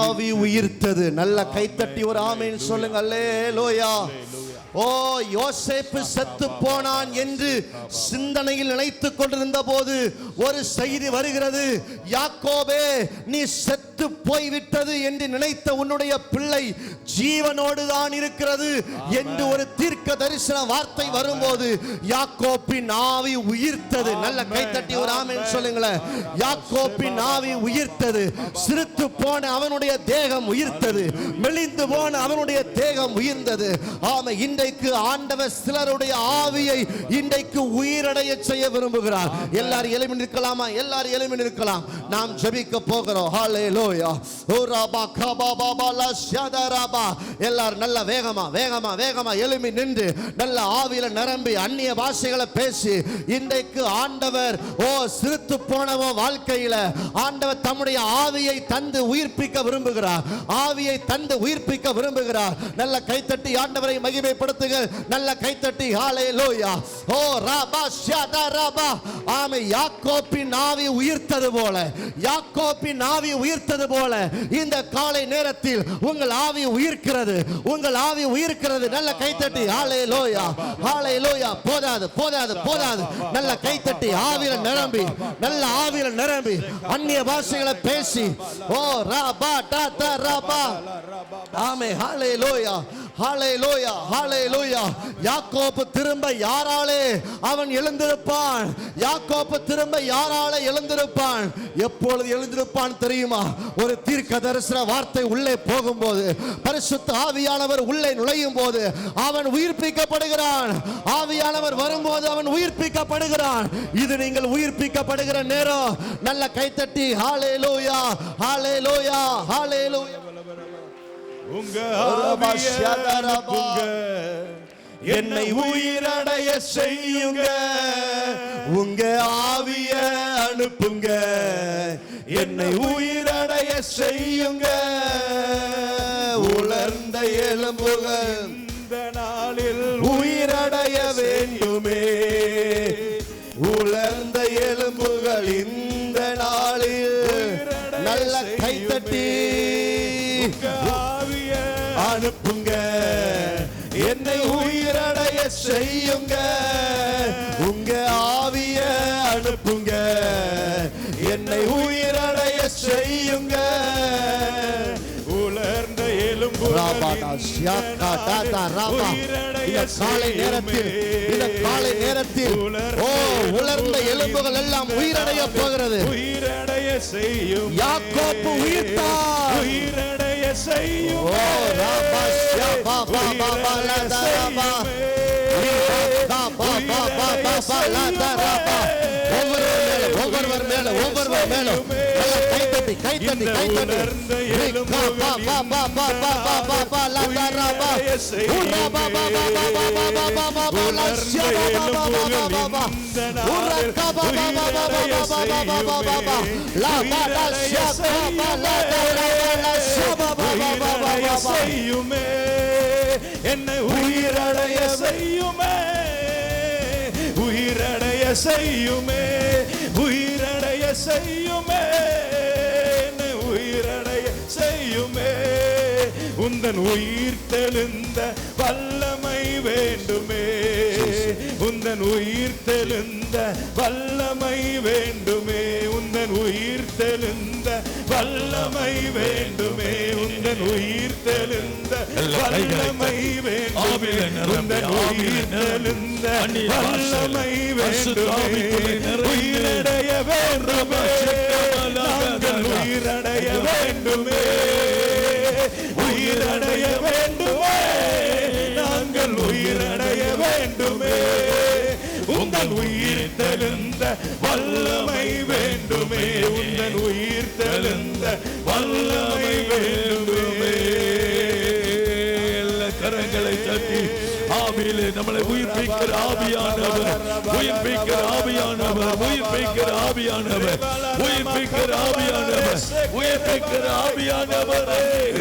ஆவி உயிர்த்தது. நல்ல கைத்தட்டி ஒரு ஆமென் சொல்லுங்க. அல்லேலூயா. ஓ, யோசேப்பு செத்து போனான் என்று சிந்தனையில் நினைத்துக் கொண்டிருந்த போது ஒரு செய்தி வருகிறது. யாக்கோபே, நீ செத்து போய்விட்டது என்று நினைத்த உன்னுடைய பிள்ளை ஜீவனோடு தான் இருக்கிறது என்று ஒரு தீர்க்க தரிசன வார்த்தை வரும்போது யாக்கோபின் ஆவி உயிர்த்தது. நல்ல கைத்தட்டி ஒரு ஆமென் சொல்லுங்களேன். யாக்கோபின் ஆவி உயிர்த்தது. சிறுத்து போன அவனுடைய தேகம் உயிர்த்தது. மெலிந்து போன அவனுடைய தேகம் உயிர்ந்தது. ஆமா, இன்றைக்கு ஆண்டவர் சிலருடைய ஆவியை இன்றைக்கு உயிரடைய செய்ய விரும்புகிறார். எல்லாரும் எழும்பி நிற்கலாமா? எல்லாரும் எழும்பி நிற்கலாம். நாம் ஜெபிக்க போகிறோம். ஹல்லேலூயா. ஓ ரபா கபா பாபா லா ஷதரபா. எல்லாரும் நல்ல வேகமா வேகமா வேகமா எழும்பி நின்று நல்ல ஆவியில நிரம்பி அந்நிய பாஷைகளை பேசி இன்றைக்கு ஆண்டவர் சிறுத்து போனவன் வாழ்க்கையில ஆண்டவர் தம்முடைய ஆவியை தந்து உயிர்ப்பிக்க விரும்புகிறார். ஆவியை தந்து உயிர்ப்பிக்க விரும்புகிறார். நல்ல கைத்தட்டி ஆண்டவரை மகிமைப்படுத்துங்க. நல்ல கைத்தட்டி ஹல்லேலூயா. ஓ ரபா ஷதரபா. ஆமென். யாக்கோபின் ஆவி உயிர்த்தது போல, யாக்கோபின் ஆவி உயிர்த்தது போல இந்த காலை நேரத்தில் உங்கள் ஆவி உயிர்க்கிறது. உங்கள் ஆவி உயிர்க்கிறது. நல்ல கைத்தட்டி ஹல்லேலூயா. ஹல்லேலூயா. போதாது போதாது போதாது. நல்ல கைத்தட்டி ஆவியில நிரம்பி, நல்ல ஆவியில நிரம்பி அந்நிய பாஷைகளை பேசி ஓ ரபா ட ரபா. ஆமென். ஹல்லேலூயா. ஹல்லேலூயா. ஹல்லேலூயா. யாக்கோபு திரும்ப யாராலே அவன் எழுந்திருப்பான்? யாக்கோபு திரும்ப யாராலே எழுந்திருப்பான்? எப்பொழுது எழுந்திருப்பான் தெரியுமா? ஒரு தீர்க்க தரிசன வார்த்தை உள்ளே போகும்போது, பரிசுத்த ஆவியானவர் உள்ளே நுழையும் போது அவன் உயிர்ப்பிக்கப்படுகிறான். ஆவியானவர் வரும்போது அவன் உயிர்ப்பிக்கப்படுகிறான். இது நீங்கள் உயிர்ப்பிக்கப்படுகிற நேரம். நல்ல கைத்தட்டி ஹல்லேலூயா. ஹல்லேலூயா. ஹல்லேலூயா. உங்க ஆவியை அனுப்புங்க, என்னை உயிரடைய செய்யுங்க. உங்க ஆவிய அனுப்புங்க, என்னை உயிரடைய செய்யுங்க. உலர்ந்த எலும்புகள் இந்த நாளில் உயிரடைய வேண்டுமே. உலர்ந்த எலும்புகள் இந்த நாளில் நல்ல கைத்தட்டி அனுப்புங்க, என்னை உயிரடைய செய்யுங்க. உங்க ஆவிய அனுப்புங்க, என்னை உயிரடைய செய்யுங்க. உலர்ந்த எலும்புகள் காலை நேரத்தில் உலர்ந்த எலும்புகள் எல்லாம் உயிரடைய போகிறது. உயிரடைய செய்யும். யாக்கோபு உயிர்த்தார். உயிரடைய செய்யும். ஒவ்வொருவர் மேலும் கைத்தட்டி கைத்தட்டி கைத்தட்டி செய்யுமே. என்னை உயிரடைய செய்யுமே. உயிரடைய செய்யுமே. உயிரடைய செய்யுமே. என்னை உயிரடைய செய்யுமே. உந்தன் உயிர் தெழுந்த வல்லமை வேண்டுமே. உந்தன் உயிர் தெழுந்த வல்லமை வேண்டுமே, உந்தன் உயிர் தெழுந்த வல்லமை வேண்டுமே, உந்தன் உயிர் தெழுந்த வல்லமை வேண்டுமே, உந்தன் உயிர் தெழுந்த வல்லமை வேண்டுமே, உயிரடைய வேண்டுமே, நாங்கள் உயிரடைய வேண்டுமே, உயிரடைய வேண்டுமே, நாங்கள் உயிரடைய வேண்டுமே, உங்கள் உயிர் தெழுந்த வல்லமை வேண்டுமே, உங்கள் உயிர் தெழுந்த வல்லமை வேண்டுமே. கரங்களை தட்டி ஆவியிலே நம்மளை உயிர்ப்பிக்கிற ஆவியானவர், உயிர்ப்பிக்கிற ஆவியானவர், உயிர்ப்பிக்கிற ஆவியானவர், உயிர்ப்பிக்கிற ஆவியானவர், உயிர்ப்பிக்கிற ஆவியானவர்.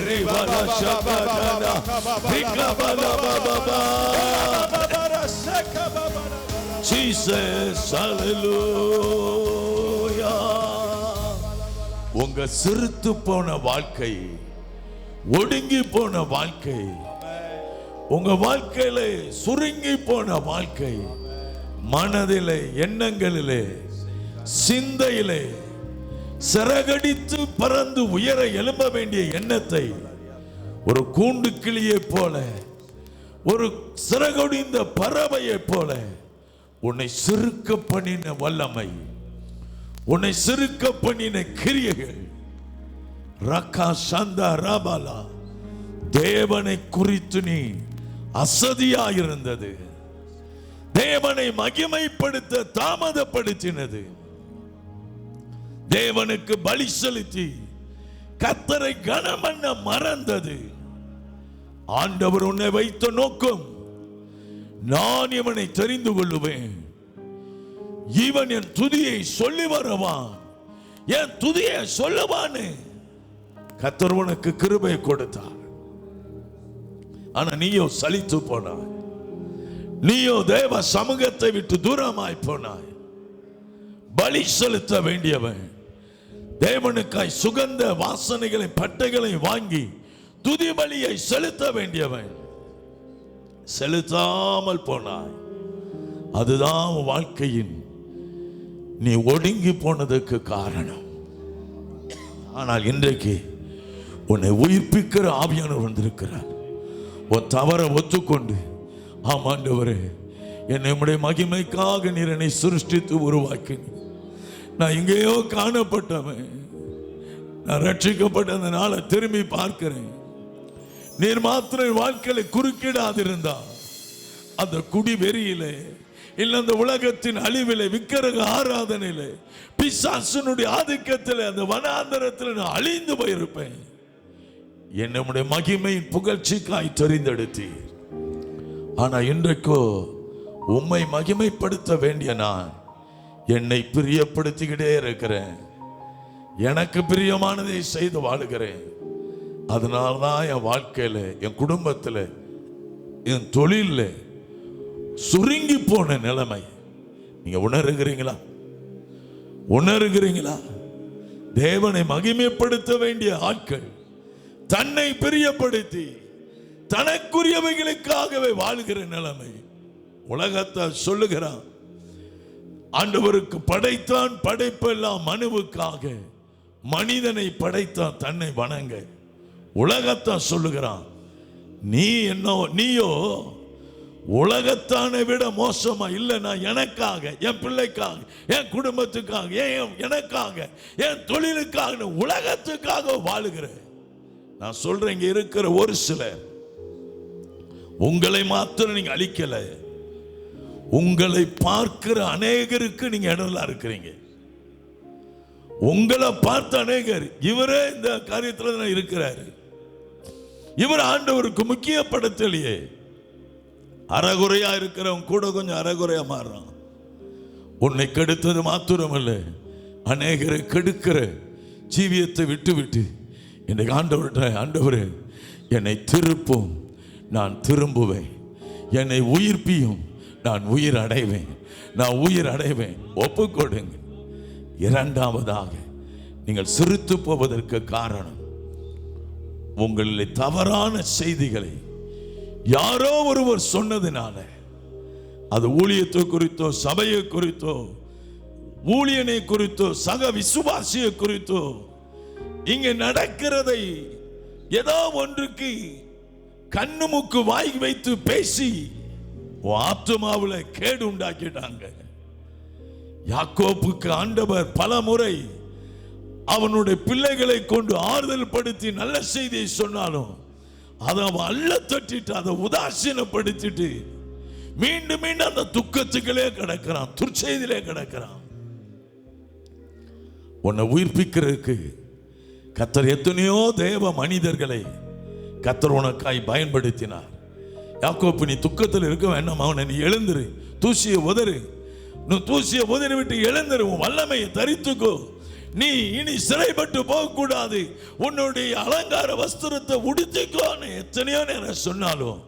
ரிவாலா ஷபாதானா ரிகபாலா பாபா ஜீசஸ் ஹalleluya. உங்க சிறுத்து போன வாழ்க்கை, ஒடுங்கி போன வாழ்க்கை, உங்க வாழ்க்கையில சுருங்கி போன வாழ்க்கை, மனதிலே, எண்ணங்களிலே, சிந்தையிலே சிறகடித்து பறந்து உயர எழும்ப வேண்டிய எண்ணத்தை ஒரு கூண்டு கிளியை போல, ஒரு சிறகொடிந்த பறவையை போல உன்னை சிறுக்க பண்ணின வல்லமை, உன்னை சிறுக்க பண்ணின கிரியைகள் ரக்கா சந்தா ராபாலா தேவனை குறித்து நீ அசதியாயிருந்தது, தேவனை மகிமைப்படுத்த தாமதப்படுத்தினது, தேவனுக்கு பலி செலுத்தி கர்த்தரை கனமண்ண மறந்தது. ஆண்டவர் உன்னை வைத்த நோக்கம், நான் இவனை தெரிந்து கொள்ளுவேன், இவன் என் துதியை சொல்லி வருவான், என் துதியை சொல்லுவான்னு கர்த்தர் உனக்கு கிருபை கொடுத்தார். ஆனா நீயோ சலித்து போனாய், நீயோ தேவ சமூகத்தை விட்டு தூரமாய் போனாய். பலி செலுத்த வேண்டியவன், தேவனுக்காய் சுகந்த வாசனைகளை பட்டைகளை வாங்கி துதி பலியை செலுத்த வேண்டியவன் செலுத்தாமல் போனாய். அதுதான் வாழ்க்கையின் நீ ஒடுங்கி போனதுக்கு காரணம். ஆனால் இன்றைக்கு உன்னை உயிர்ப்பிக்கிற ஆவியானவர் வந்திருக்கிறார். உன் தவற ஒத்துக்கொண்டு, ஆமாண்டவரே, என்னை உம்முடைய மகிமைக்காக நீர் என்னை சிருஷ்டித்து உருவாக்கினீர். நான் எங்கேயோ காணப்பட்டவன், நான் ரட்சிக்கப்பட்ட அந்த நாளை திரும்பி பார்க்கிறேன். நீர் மாத்திரம் வாழ்க்கையில குறுக்கிடாதிருந்தா அந்த குடி வெறியிலே, இல்ல அந்த உலகத்தின் அழிவிலே, விக்கிரக ஆராதனையிலே, பிசாசனுடைய ஆதிக்கத்தில் அந்த வனாந்தரத்தில் நான் அழிந்து போயிருப்பேன். என்னுடைய மகிமை புகழ்ச்சிக்காய் தெரிந்தெடுத்தீர். ஆனா இன்றைக்கோ உம்மை மகிமைப்படுத்த வேண்டிய நான் என்னை பிரியப்படுத்திக்கிட்டே இருக்கிறேன். எனக்கு பிரியமானதை செய்து வாழுகிறேன். அதனால்தான் என் வாழ்க்கையில, என் குடும்பத்தில், என் தொழில சுருங்கி போன நிலைமை நீங்க உணர்கிறீங்களா? உணர்கிறீங்களா? தேவனை மகிமைப்படுத்த வேண்டிய ஆட்கள் தன்னை பிரியப்படுத்தி தனக்குரியவைகளுக்காகவே வாழ்கிற நிலைமை. உலகத்தை சொல்லுகிறான், ஆண்டவருக்கு படைத்தான் படைப்பெல்லாம் மனுவுக்காக, மனிதனை படைத்தான் தன்னை வணங்க. உலகத்தான் சொல்லுகிறான், நீயோ உலகத்தானை விட மோசமா இல்லை. நான் எனக்காக, என் பிள்ளைக்காக, என் குடும்பத்துக்காக, எனக்காக, என் தொழிலுக்காக, உலகத்துக்காக வாழுகிறேன். நான் சொல்றேன், இங்க இருக்கிற ஒரு சிலர் உங்களை மாத்திரம் நீங்க அழிக்கல, உங்களை பார்க்கிற அநேகருக்கு நீங்க இடம்லாம் இருக்கிறீங்க. உங்களை பார்த்த அநேகர், இவரே இந்த காரியத்தில் இருக்கிறாரு, இவர் ஆண்டவருக்கு முக்கியப்படுத்தலையே. அறகுறையா இருக்கிறவன் கூட கொஞ்சம் அறகுறையா மாறுறான். உன்னை கெடுத்தது மாத்திரமல்ல, அநேகரை கெடுக்கிற ஜீவியத்தை விட்டு விட்டு இன்னைக்கு ஆண்டவர்கிட்ட, ஆண்டவரே என்னை திருப்பும், நான் திரும்புவேன், என்னை உயிர்ப்பியும், நான் உயிர் அடைவேன், நான் உயிர் அடைவேன். ஒப்புக்கொடுங்க. இரண்டாவதாக, நீங்கள் சிரித்து போவதற்கு காரணம், உங்களில் தவறான செய்திகளை யாரோ ஒருவர் சொன்னதுனால அது ஊழியத்தை குறித்தோ, சபையை குறித்தோ, ஊழியனை குறித்தோ, சக விசுவாசியை குறித்தோ, இங்க நடக்கிறதை ஏதோ ஒன்றுக்கு கண்ணு மூக்கு வாய் வைத்து பேசி ஆத்துமாவுல கேடு உண்டாக்கிட்டாங்க. யாக்கோப்புக்கு ஆண்டவர் பல முறை அவனுடைய பிள்ளைகளை கொண்டு ஆறுதல் படுத்தி நல்ல செய்தியை சொன்னாலும் அதை அவன் அள்ள தட்டிட்டு, அதை உதாசீனப்படுத்திட்டு மீண்டும் மீண்டும் அந்த துக்கத்துக்களே கிடக்கிறான், துர்ச்செய்தியிலே கிடக்கிறான். உன்னை உயிர்ப்பிக்கிறதுக்கு கர்த்தர் எத்தனையோ தேவ மனிதர்களை கர்த்தர் உனக்காய் பயன்படுத்தினார். யாக்கோப்பு, நீ துக்கத்தில் இருக்க வேண்டாம், அவனை நீ எழுந்துரு, தூசியை உதறு, நீ தூசியை உதறி விட்டு எழுந்துரு, உன் வல்லமையை தரித்துக்கோ, நீ இனி சிறைப்பட்டு போக கூடாது, உன்னுடைய அலங்கார வஸ்திரத்தை உடுத்திக்கோன்னு எத்தனையோ நேரம் சொன்னாலும்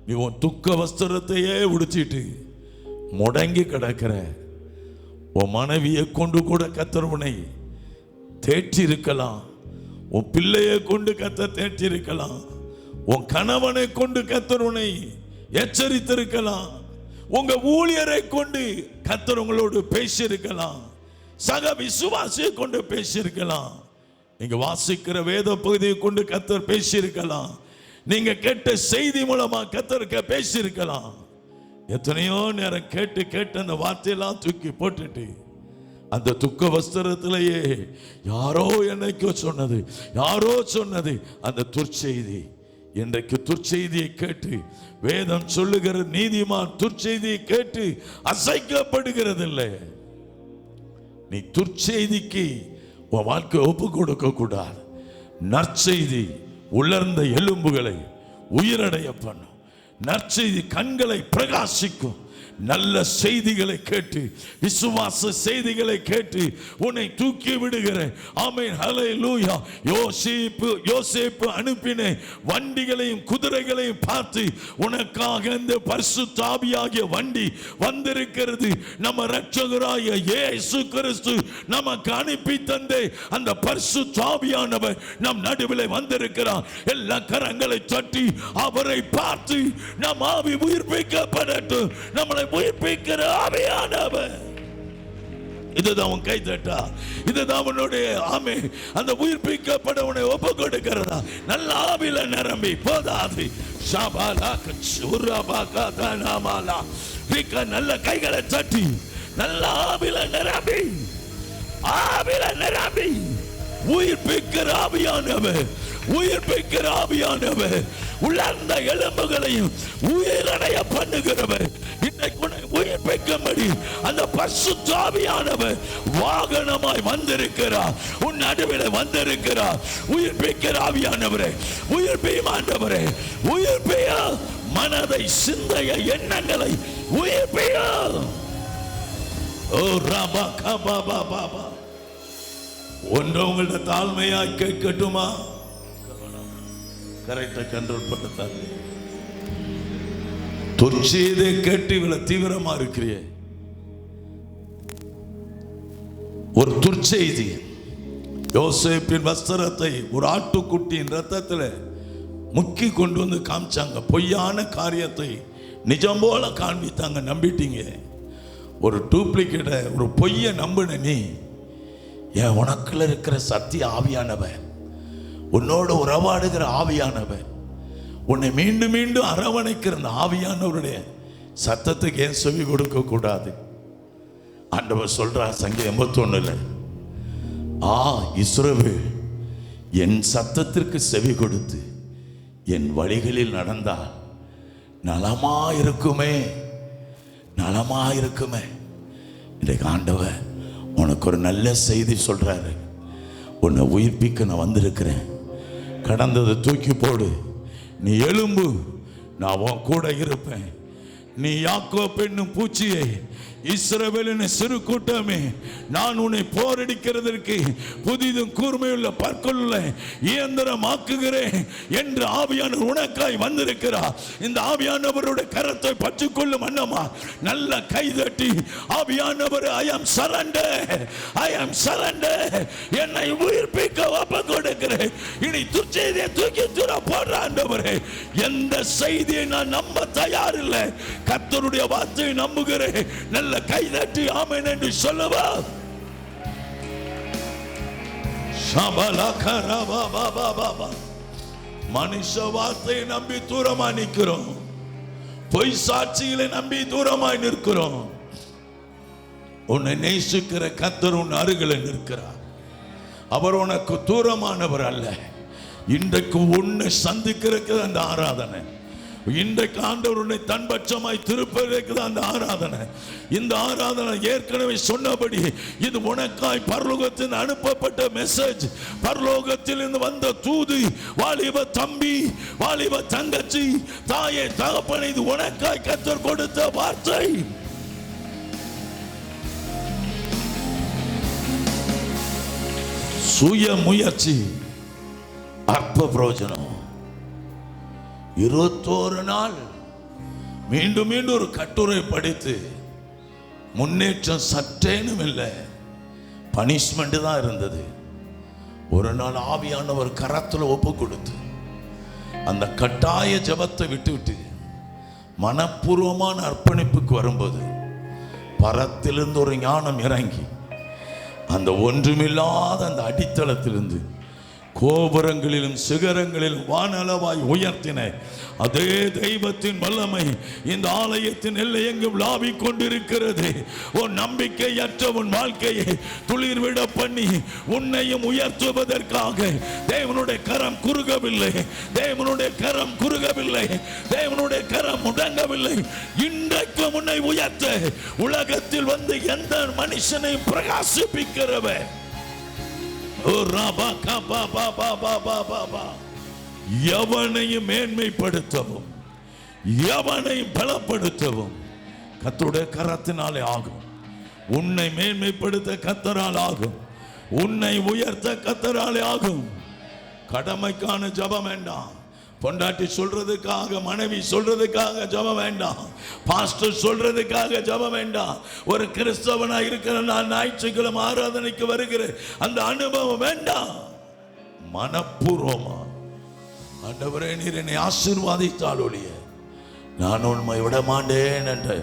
நீ உன் துக்க வஸ்திரத்தையே உடுத்திட்டு முடங்கி கிடக்கிற. உன் மனைவியை கொண்டு கூட கர்த்தர் உன்னை தேற்றி இருக்கலாம், உன் பிள்ளையை கொண்டு கர்த்தர் தேற்றி இருக்கலாம், உன் கணவனை கொண்டு கர்த்தர் உன்னை எச்சரித்திருக்கலாம், உங்க ஊழியரை கொண்டு கர்த்தர் உங்களோடு பேசியிருக்கலாம், சக விசுவாசியை கொண்டு பேசியிருக்கலாம், நீங்க வாசிக்கிற வேத பகுதியை கொண்டு கர்த்தர் பேசியிருக்கலாம், நீங்க கேட்ட செய்தி மூலமா கர்த்தர் பேசியிருக்கலாம். எத்தனையோ நேரம் கேட்டு கேட்டு அந்த வார்த்தையெல்லாம் தூக்கி போட்டுட்டு அந்த துக்க வஸ்திரத்திலேயே யாரோ என்னைக்கோ சொன்னது, யாரோ சொன்னது அந்த துர்ச்செய்தி. இன்றைக்கு துர்ச்செய்தியை கேட்டு வேதம் சொல்லுகிற நீதிமான் துர்ச்செய்தியை கேட்டு அசைக்கப்படுகிறது இல்லை. நீ துர்ச்செய்திக்கு உன் வாழ்க்கை ஒப்பு கொடுக்க கூடாது. நற்செய்தி உலர்ந்த எலும்புகளை உயிரடைய பண்ணும். நற்செய்தி கண்களை பிரகாசிக்கும். நல்ல செய்திகளை கேட்டு, விசுவாச செய்திகளை கேட்டு உன்னை தூக்கி விடுகிற, ஆமென், ஹல்லேலூயா. யோசேப்பு அனுப்பின வண்டிகளையும் குதிரைகளையும் பார்த்து உனக்காக இந்த பரிசுத்த ஆவியாகிய வண்டி வந்திருக்கிறது. நம்ம இரட்சகராகிய இயேசு கிறிஸ்து நமக்கு அனுப்பி தந்தே அந்த பரிசுத்த ஆவியானவர் நம் நடுவில் வந்திருக்கிறார். எல்லா கரங்களை தட்டி அவரை பார்த்து நம் ஆவி உயிர்ப்பிக்கப்படட்டும். நம்மளை உயிர்ப்பிக்கிற ஆவியானவர். இதுதான் உன் கை தட்டா, இதுதான் அவனுடைய ஆமே. அந்த உயிர்ப்பிக்கப்படவனை ஒப்பு கொடுக்கிறதா நல்ல ஆவில நிரம்பி போதாது. நல்ல கைகளை தட்டி நல்ல ஆவில நிரம்பி, ஆவில நிரம்பி உயிர்ப்பிக்கிற ஆவியானவர், உயிர்ப்பிக்கிற ஆவியானவர், உலர்ந்த எலும்புகளையும் உயிரடைய பண்ணுகிறவர். இன்னைக்கு உயிர்ப்பிக்கும்படி அந்த பரிசுத்த ஆவியானவர் வாகனமாய் வந்திருக்கிறார், உன் நடுவில் வந்திருக்கிறார். உயிர்ப்பிக்கிற ஆவியானவரே, உயிர்ப்பியும் ஆண்டவரே, உயிர்ப்பிய மனதை, சிந்தைய, எண்ணங்களை உயிர்ப்பிய. ஓ ராபா கபா பாபா. ஒன்று உங்கள்ட்ட தாழ்மையாய் கேட்கட்டுமா? கரெக்டா கண்ட்ரோல் பண்ணத்தாங்க. துர்ச்செய்தியை கேட்டு இவ்வளவு தீவிரமா இருக்கிறியே. ஒரு துர்ச்செய்தி, யோசேப்பின் வஸ்திரத்தை ஒரு ஆட்டுக்குட்டியின் ரத்தத்தில் முக்கி கொண்டு வந்து காமிச்சாங்க. பொய்யான காரியத்தை நிஜம் போல காண்பித்தாங்க, நம்பிட்டீங்க. ஒரு டூப்ளிகேட்டை, ஒரு பொய்யை நம்பின நீ, என் உனக்குள்ள இருக்கிற சத்திய ஆவியானவர், உன்னோட உறவாடுகிற ஆவியானவர், உன்னை மீண்டும் மீண்டும் அரவணைக்கிற அந்த ஆவியானவருடைய சத்தத்துக்கு ஏன் செவி கொடுக்க கூடாது? ஆண்டவர் சொல்றார் சங்கீதம் 81, இஸ்ரவேல் என் சத்தத்திற்கு செவி கொடுத்து என் வழிகளில் நடந்தால் நலமாயிருக்குமே, நலமாயிருக்குமே. இன்றைக்கு ஆண்டவர் உனக்கு ஒரு நல்ல செய்தி சொல்றாரு. உன்னை உயிர்ப்பிக்க நான் வந்திருக்கிறேன். கடந்ததை தூக்கி போடு, நீ எழும்பு, நான் உன் கூட இருப்பேன். நீ யாக்கோப்பு என்னும் பூச்சியை, இஸ்ரவேலின் சிறு கூட்டமே, நான் உன்னை போரடிக்கிறதற்கு புதிதும் கூர்மையுள்ள பற்களுள்ள இயந்திரமாக்குகிறேன் என்று ஆவியானவர் உனக்காய் வந்திருக்கிறார். இந்த ஆவியானவருடைய கரத்தை பற்றிக்கொள்ளும் அண்ணமா நல்ல கைதட்டி ஆவியானவர், ஐ ஆம் சரண்டர், ஐ ஆம் சரண்டர், என்னை உயிர்ப்பிக்க ஒப்புக்கொடு. நடக்கிறேன். இனி துச்செய்தியை தூக்கி தூர போடுற ஆண்டவரே, எந்த செய்தியை நான் நம்ப தயாரில்லை. கர்த்தருடைய வார்த்தையை நம்புகிறேன். நல்ல கை தட்டி ஆமென் என்று சொல்லுவா. மனுஷ வார்த்தையை நம்பி தூரமா நிற்கிறோம். பொய் சாட்சிகளை நம்பி தூரமாய் நிற்கிறோம். உன்னை நேசிக்கிற கர்த்தர் உன் அருகில் நிற்கிறார். அவர் உனக்கு தூரமானவர் அல்ல. இன்றைக்கு உன்னை சந்திக்கிறதுக்கு அந்த ஆராதனை. இன்றைக்கு ஆண்டவர் உன்னை தன்பட்சமாய் திருப்பதற்கு அந்த ஆராதனை. இந்த ஆராதனை ஏற்கனவே சொன்னபடி இது உனக்காய் பரலோகத்தில் அனுப்பப்பட்ட மெசேஜ். பரலோகத்தில் இருந்து வந்த தூது. வாலிப தம்பி, வாலிப தங்கச்சி, தாயே தகப்பனை, இது உனக்காய் கர்த்தர் கொடுத்த வார்த்தை. சுய முயற்சி அற்ப பிரயோஜனம். 21 நாள் மீண்டும் மீண்டும் ஒரு கட்டுரை படித்து முன்னேற்றம் சற்றேனும் இல்லை. பனிஷ்மெண்ட் தான் இருந்தது. ஒரு நாள் ஆவியானவர் கரத்தில் ஒப்பு கொடுத்து அந்த கட்டாய ஜபத்தை விட்டு மனப்பூர்வமான அர்ப்பணிப்புக்கு வரும்போது பரத்திலிருந்து ஒரு ஞானம் இறங்கி அந்த ஒன்றுமில்லாத அந்த அடித்தளத்திலிருந்து கோபுரங்களிலும் சிகரங்களிலும் வானளவாய் உயர்த்தின அதே தெய்வத்தின் வல்லமை இந்த ஆலயத்தின் எல்லை எங்கும் லாவிக் கொண்டிருக்கிறது. உன் நம்பிக்கையற்ற உன் வாழ்க்கையை துளிர்விட பண்ணி உன்னையும் உயர்த்துவதற்காக தேவனுடைய கரம் குறுகவில்லை. தேவனுடைய கரம் குறுகவில்லை. தேவனுடைய கரம் முடங்கவில்லை. இன்றைக்கு உன்னை உயர்த்த உலகத்தில் வந்து எந்த மனுஷனை பிரகாசிப்பிக்கிறவன் எவனையும் மேன்மைப்படுத்தவும் எவனையும் பலப்படுத்தவும் கர்த்தருடைய கரத்தினாலே ஆகும். உன்னை மேன்மைப்படுத்த கர்த்தரால் ஆகும். உன்னை உயர்த்த கர்த்தராலே ஆகும். கடமைக்கான ஜெபம் வேண்டாம். பொண்டாட்டி சொல்றதுக்காக, மனைவி சொல்றதுக்காக ஜெபம் வேண்டாம். பாஸ்டர் சொல்றதுக்காக ஜெபம் வேண்டாம். ஒரு கிறிஸ்தவனா இருக்கிற நான் ஞாயிற்றுக்கிழமை ஆராதனைக்கு வருகிறேன், அந்த அனுபவம் வேண்டாம். மனப்பூர்வமா ஆண்டவரே நீர் என்னை ஆசீர்வாதித்தால் ஒழிய நான் உண்மை விட மாட்டேன் என்று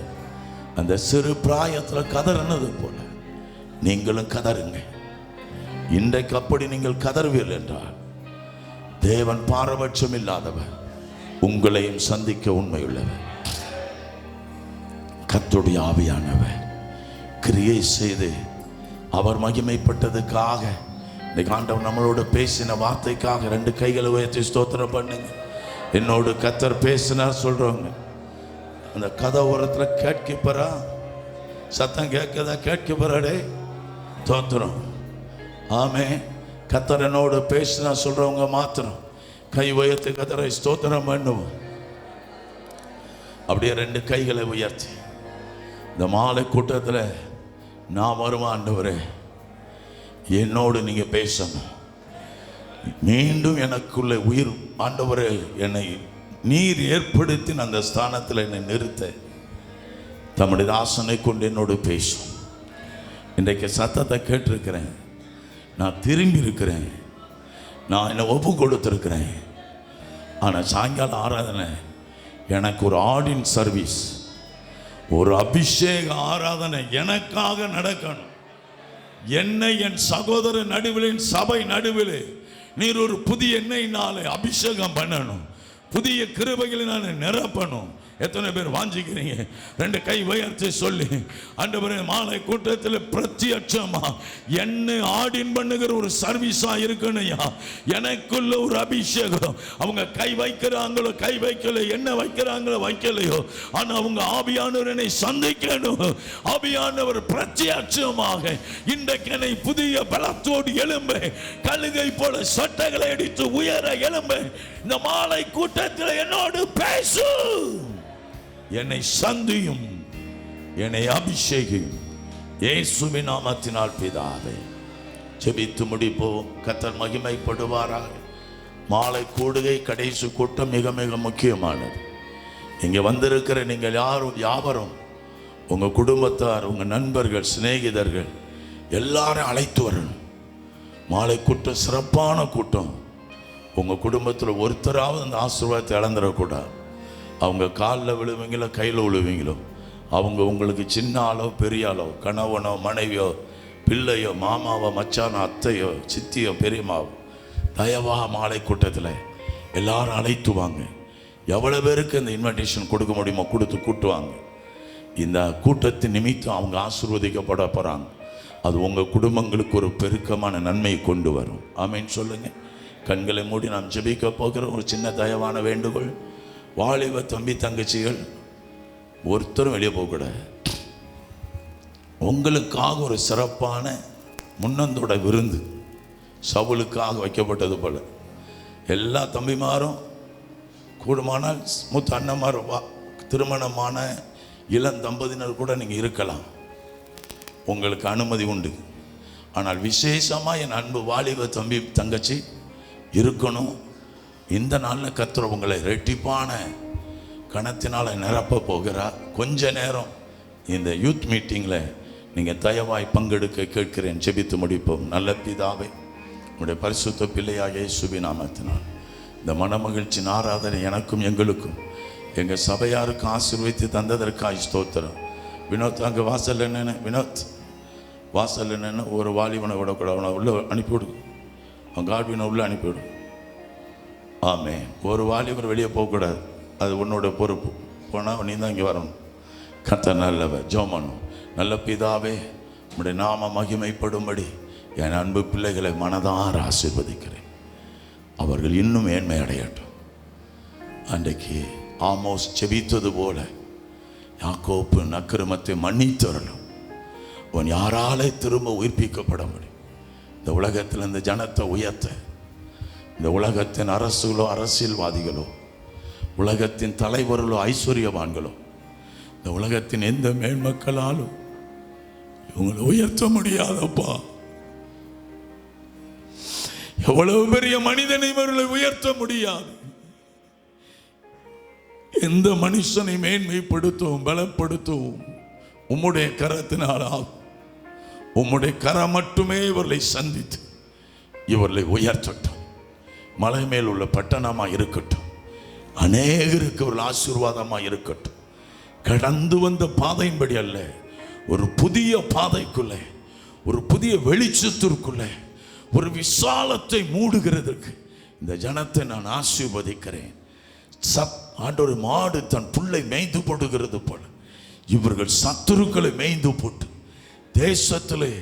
அந்த சிறு பிராயத்தில் கதறினது போல நீங்களும் கதறுங்க. இன்றைக்கு அப்படி நீங்கள் கதறுவீர்கள் என்றால் தேவன் பாரபட்சம் இல்லாதவர், உங்களையும் சந்திக்க உண்மையுள்ளவர். கர்த்தருடைய ஆவியானவர் கிரியை செய்து அவர் மகிமைப்பட்டதுக்காக இன்னைக்கு ஆண்டவர் நம்மளோட பேசின வார்த்தைக்காக 2 கைகளை உயர்த்தி ஸ்தோத்திரம் பண்ணுங்க. என்னோடு கர்த்தர் பேசினார் சொல்றவங்க அந்த கதை ஓரத்தில் கேட்கிப்பரா சத்தம் கேட்கதா? கேட்கிப்பராடே ஸ்தோத்திரம். ஆமே, கர்த்தர் என்னோடு பேசினா சொல்றவங்க மாத்திரம் கை உயர்த்தி கர்த்தரை ஸ்தோத்திரம் பண்ணுவோம். அப்படியே 2 கைகளை உயர்த்தி இந்த மாலை கூட்டத்தில் நான் வருவேன் ஆண்டவரே, என்னோடு நீங்க பேசணும். மீண்டும் எனக்குள்ள உயிர் ஆண்டவரே, என்னை நீர் ஏற்படுத்தி அந்த ஸ்தானத்தில் என்னை நிறுத்த தம்முடைய தாசனை கொண்டு என்னோடு பேசும். இன்றைக்கு சத்தத்தை கேட்டிருக்கிறேன், நான் திரும்பி இருக்கிறேன், நான் என்னை ஒப்பு கொடுத்துருக்கிறேன். ஆனால் சாயங்காலம் ஆராதனை எனக்கு ஒரு ஆடின் சர்வீஸ், ஒரு அபிஷேக ஆராதனை எனக்காக நடக்கணும். என்னை என் சகோதர நடுவில், சபை நடுவில் நீர் ஒரு புதிய எண்ணெயினாலே அபிஷேகம் பண்ணணும். புதிய கிருபைகளை நான் நிரப்பணும். எத்தனை பேர் வாஞ்சிக்கிறீங்க? 2 கை உயர்த்தி சொல்லி ஆண்டவரே மாலை கூட்டத்தில் பிரத்யட்சமா என்ன ஆடின் பண்ணுகிற ஒரு சர்வீஸா இருக்கணையா, எனக்குள்ள ஒரு அபிஷேகம். அவங்க கை வைக்கிறாங்களோ கை வைக்கல, என்ன வைக்கிறாங்களோ வைக்கலையோ, ஆனா அவங்க ஆவியானவர் என்னை சந்திக்கணும். ஆவியானவர் பிரத்யட்சமாக இன்றைக்கு என்னை புதிய பலத்தோடு எழும்ப, கழுகை போல சட்டைகளை அடித்து உயர எழும்ப, இந்த மாலை கூட்டத்தில் என்னோடு பேசு, என்னை சந்தியும், என்னை அபிஷேகியும். இயேசுவின் நாமத்தினால் பிதாவே. ஜெபித்து முடிப்போம். கர்த்தர் மகிமைப்படுவாராக. மாலை கூடுகை கடைசி கூட்டம் மிக மிக முக்கியமானது. இங்கே வந்திருக்கிற நீங்கள் யாவரும் உங்கள் குடும்பத்தார், உங்கள் நண்பர்கள், சிநேகிதர்கள் எல்லாரும் அழைத்து வரணும். மாலை கூட்டம் சிறப்பான கூட்டம். உங்கள் குடும்பத்தில் ஒருத்தராவது அந்த ஆசீர்வாதத்தை இழந்துடக்கூடாது. அவங்க காலில் விழுவீங்களோ கையில் விழுவீங்களோ, அவங்க உங்களுக்கு சின்ன ஆளோ பெரிய ஆளோ, கணவனோ மனைவியோ பிள்ளையோ மாமாவோ மச்சானோ அத்தையோ சித்தியோ பெரியம்மாவோ, தயவா மாலை கூட்டத்தில் எல்லாரும் அழைத்து வாங்க. எவ்வளோ பேருக்கு இந்த இன்விடேஷன் கொடுக்க முடியுமோ கொடுத்து கூட்டுவாங்க. இந்த கூட்டத்தின் நிமித்தம் அவங்க ஆசீர்வதிக்கப்பட போகிறாங்க. அது உங்கள் குடும்பங்களுக்கு ஒரு பெருக்கமான நன்மை கொண்டு வரும். ஆமேன்னு சொல்லுங்கள். கண்களை மூடி நாம் ஜெபிக்க போகிற ஒரு சின்ன தயவான வேண்டுகோள். வாலிப தம்பி தங்கச்சிகள் ஒருத்தரும் வெளியே போகக்கூடாது. உங்களுக்காக ஒரு சிறப்பான முன்னந்தோட விருந்து சவுலுக்காக வைக்கப்பட்டது போல எல்லா தம்பிமாரும் கூடுமானால் மூத்த அண்ணன்மாரும் திருமணமான இளம் தம்பதியினர் கூட நீங்கள் இருக்கலாம், உங்களுக்கு அனுமதி உண்டு. ஆனால் விசேஷமாக என் அன்பு வாலிப தம்பி தங்கச்சி இருக்கணும். இந்த நாளில் கர்த்தர் உங்களை ரெட்டிப்பான கணத்தினால் நிரப்ப போகிறார். கொஞ்ச நேரம் இந்த யூத் மீட்டிங்கில் நீங்கள் தயவாய் பங்கெடுக்க கேட்கிறேன். ஜெபித்து முடிப்போம். நல்ல பிதாவே, உங்களுடைய பரிசுத்த பிள்ளையாக இயேசுவின் நாமத்தினால் இந்த மனமகிழ்ச்சியின் ஆராதனை எனக்கும் எங்களுக்கும் எங்கள் சபையாருக்கும் ஆசீர்வதித்து தந்ததற்காக ஸ்தோத்திரம். வினோத் அங்கே வாசல் என்னென்ன, வினோத் வாசல் என்னென்ன ஒரு வாலிபனை விடக்கூடாது, அவனை உள்ளே அனுப்பிவிடு, அவன் காட்வினை உள்ளே அனுப்பிவிடும். ஆமே, ஒரு வாலிபர் வெளியே போகக்கூடாது, அது உன்னோட பொறுப்பு. போனால் நீ தான் இங்கே வரணும். கர்த்தர் நல்லவர். ஜெபம். நல்ல பிதாவே, உம்முடைய நாம மகிமைப்படும்படி என் அன்பு பிள்ளைகளை மனதார ஆசீர்வதிக்கிறேன். அவர்கள் இன்னும் மேன்மை அடையட்டும். அன்றைக்கு ஆமோஸ் ஜெபித்தது போல யாக்கோப்பு அக்கிரமத்தை மன்னித்தரலும் அவன் யாராலே திரும்ப உயிர்ப்பிக்கப்பட முடியும். இந்த உலகத்தில் இந்த ஜனத்தை உயர்த்த இந்த உலகத்தின் அரசுகளோ அரசியல்வாதிகளோ உலகத்தின் தலைவர்களோ ஐஸ்வர்யவான்களோ இந்த உலகத்தின் எந்த மேன்மக்களாலும் இவங்களை உயர்த்த முடியாதப்பா. எவ்வளவு பெரிய மனிதனை இவர்களை உயர்த்த முடியாது. எந்த மனுஷனை மேன்மைப்படுத்தவும் பலப்படுத்தவும் உம்முடைய கரத்தினால் ஆகும். உம்முடைய கரம் மட்டுமே இவர்களை சந்தித்து இவர்களை உயர்த்தட்டும். மலை மேல் உள்ள பட்டணமாக இருக்கட்டும், அநேகருக்கு ஒரு ஆசீர்வாதமாக இருக்கட்டும். கடந்து வந்த பாதையின்படி அல்ல, ஒரு புதிய பாதைக்குள்ளே, ஒரு புதிய வெளிச்சத்திற்குள்ளே, ஒரு விசாலத்தை மூடுகிறதுக்கு இந்த ஜனத்தை நான் ஆசீர்வதிக்கிறேன். ஆண்டவர் மாடு தன் புல்லை மேய்ந்து போடுகிறது போல இவர்கள் சத்துருக்களை மேய்ந்து போட்டு தேசத்திலே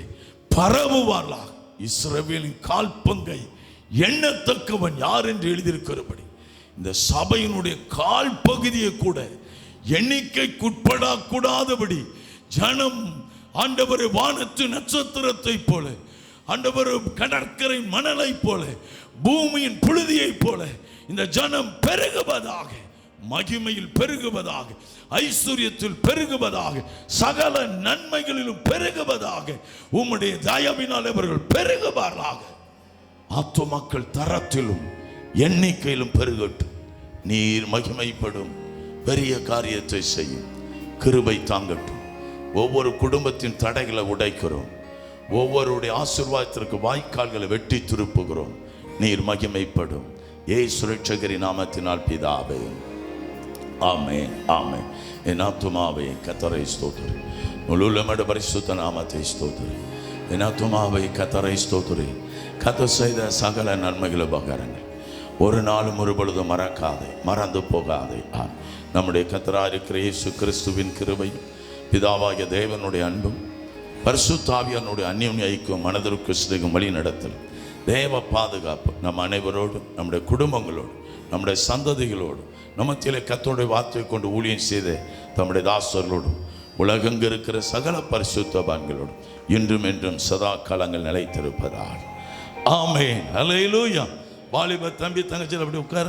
பரவுவார்களாக. இஸ்ரவேலின் கால் பங்கை எண்ணத்தக்கவன் யார் என்று எழுதியிருக்கிறபடி இந்த சபையினுடைய கால் பகுதியை கூட எண்ணிக்கைக்குட்படக்கூடாதபடி ஜனம் ஆண்டவரை வானத்து நட்சத்திரத்தை போல, ஆண்டவர் கடற்கரை மணலை போல, பூமியின் புழுதியை போல இந்த ஜனம் பெருகுவதாக, மகிமையில் பெருகுவதாக, ஐஸ்வர்யத்தில் பெருகுவதாக, சகல நன்மைகளிலும் பெருகுவதாக, உம்முடைய தயவினால் அவர்கள் பெருகுவார்களாக. ஆத்துமக்கள் தரத்திலும் எண்ணிக்கையிலும் பெருகட்டும். நீர் மகிமைப்படும் பெரிய காரியத்தை செய்யும். கிருபை தாங்கட்டும். ஒவ்வொரு குடும்பத்தின் தடைகளை உடைக்கிறோம். ஒவ்வொருடைய ஆசீர்வாதத்திற்கு வாய்க்கால்களை வெட்டி திருப்புகிறோம். நீர் மகிமைப்படும். இயேசு இரட்சகரின் நாமத்தினால் பிதாவே, ஆமென், ஆமென். என் ஆத்துமாவே கர்த்தரை ஸ்தோத்திரி, முழுவதும் பரிசுத்த நாமத்தை ஸ்தோத்திரி. என் ஆத்துமாவே கர்த்தரை ஸ்தோத்திரி. கர்த்தர் செய்த சகல நன்மைகள் உபகாரங்கள் ஒரு நாளும் ஒரு பொழுதும் மறக்காதே, மறந்து போகாதே. நம்முடைய கர்த்தராகிய இருக்கிற இயேசு கிறிஸ்துவின் கிருபை, பிதாவாகிய தேவனுடைய அன்பும் பரிசுத்த ஆவியானவருடைய அந்யோன்ய ஐக்கியம், மனதிற்கு சிறுகும் வழி நடத்தல், தேவ பாதுகாப்பு நம் அனைவரோடும், நம்முடைய குடும்பங்களோடு, நம்முடைய சந்ததிகளோடு, நம்மத்திலே கர்த்தருடைய வார்த்தையை கொண்டு ஊழியம் செய்த தம்முடைய தாசர்களோடும், உலகெங்கு இருக்கிற சகல பரிசுத்தவான்களோடும் இன்றும் என்றும் சதா காலங்கள் நிலைத்திருப்பதால் ஆமென். அல்லேலூயா. வாலிப தம்பி தங்கச்சியில் அப்படி உட்கார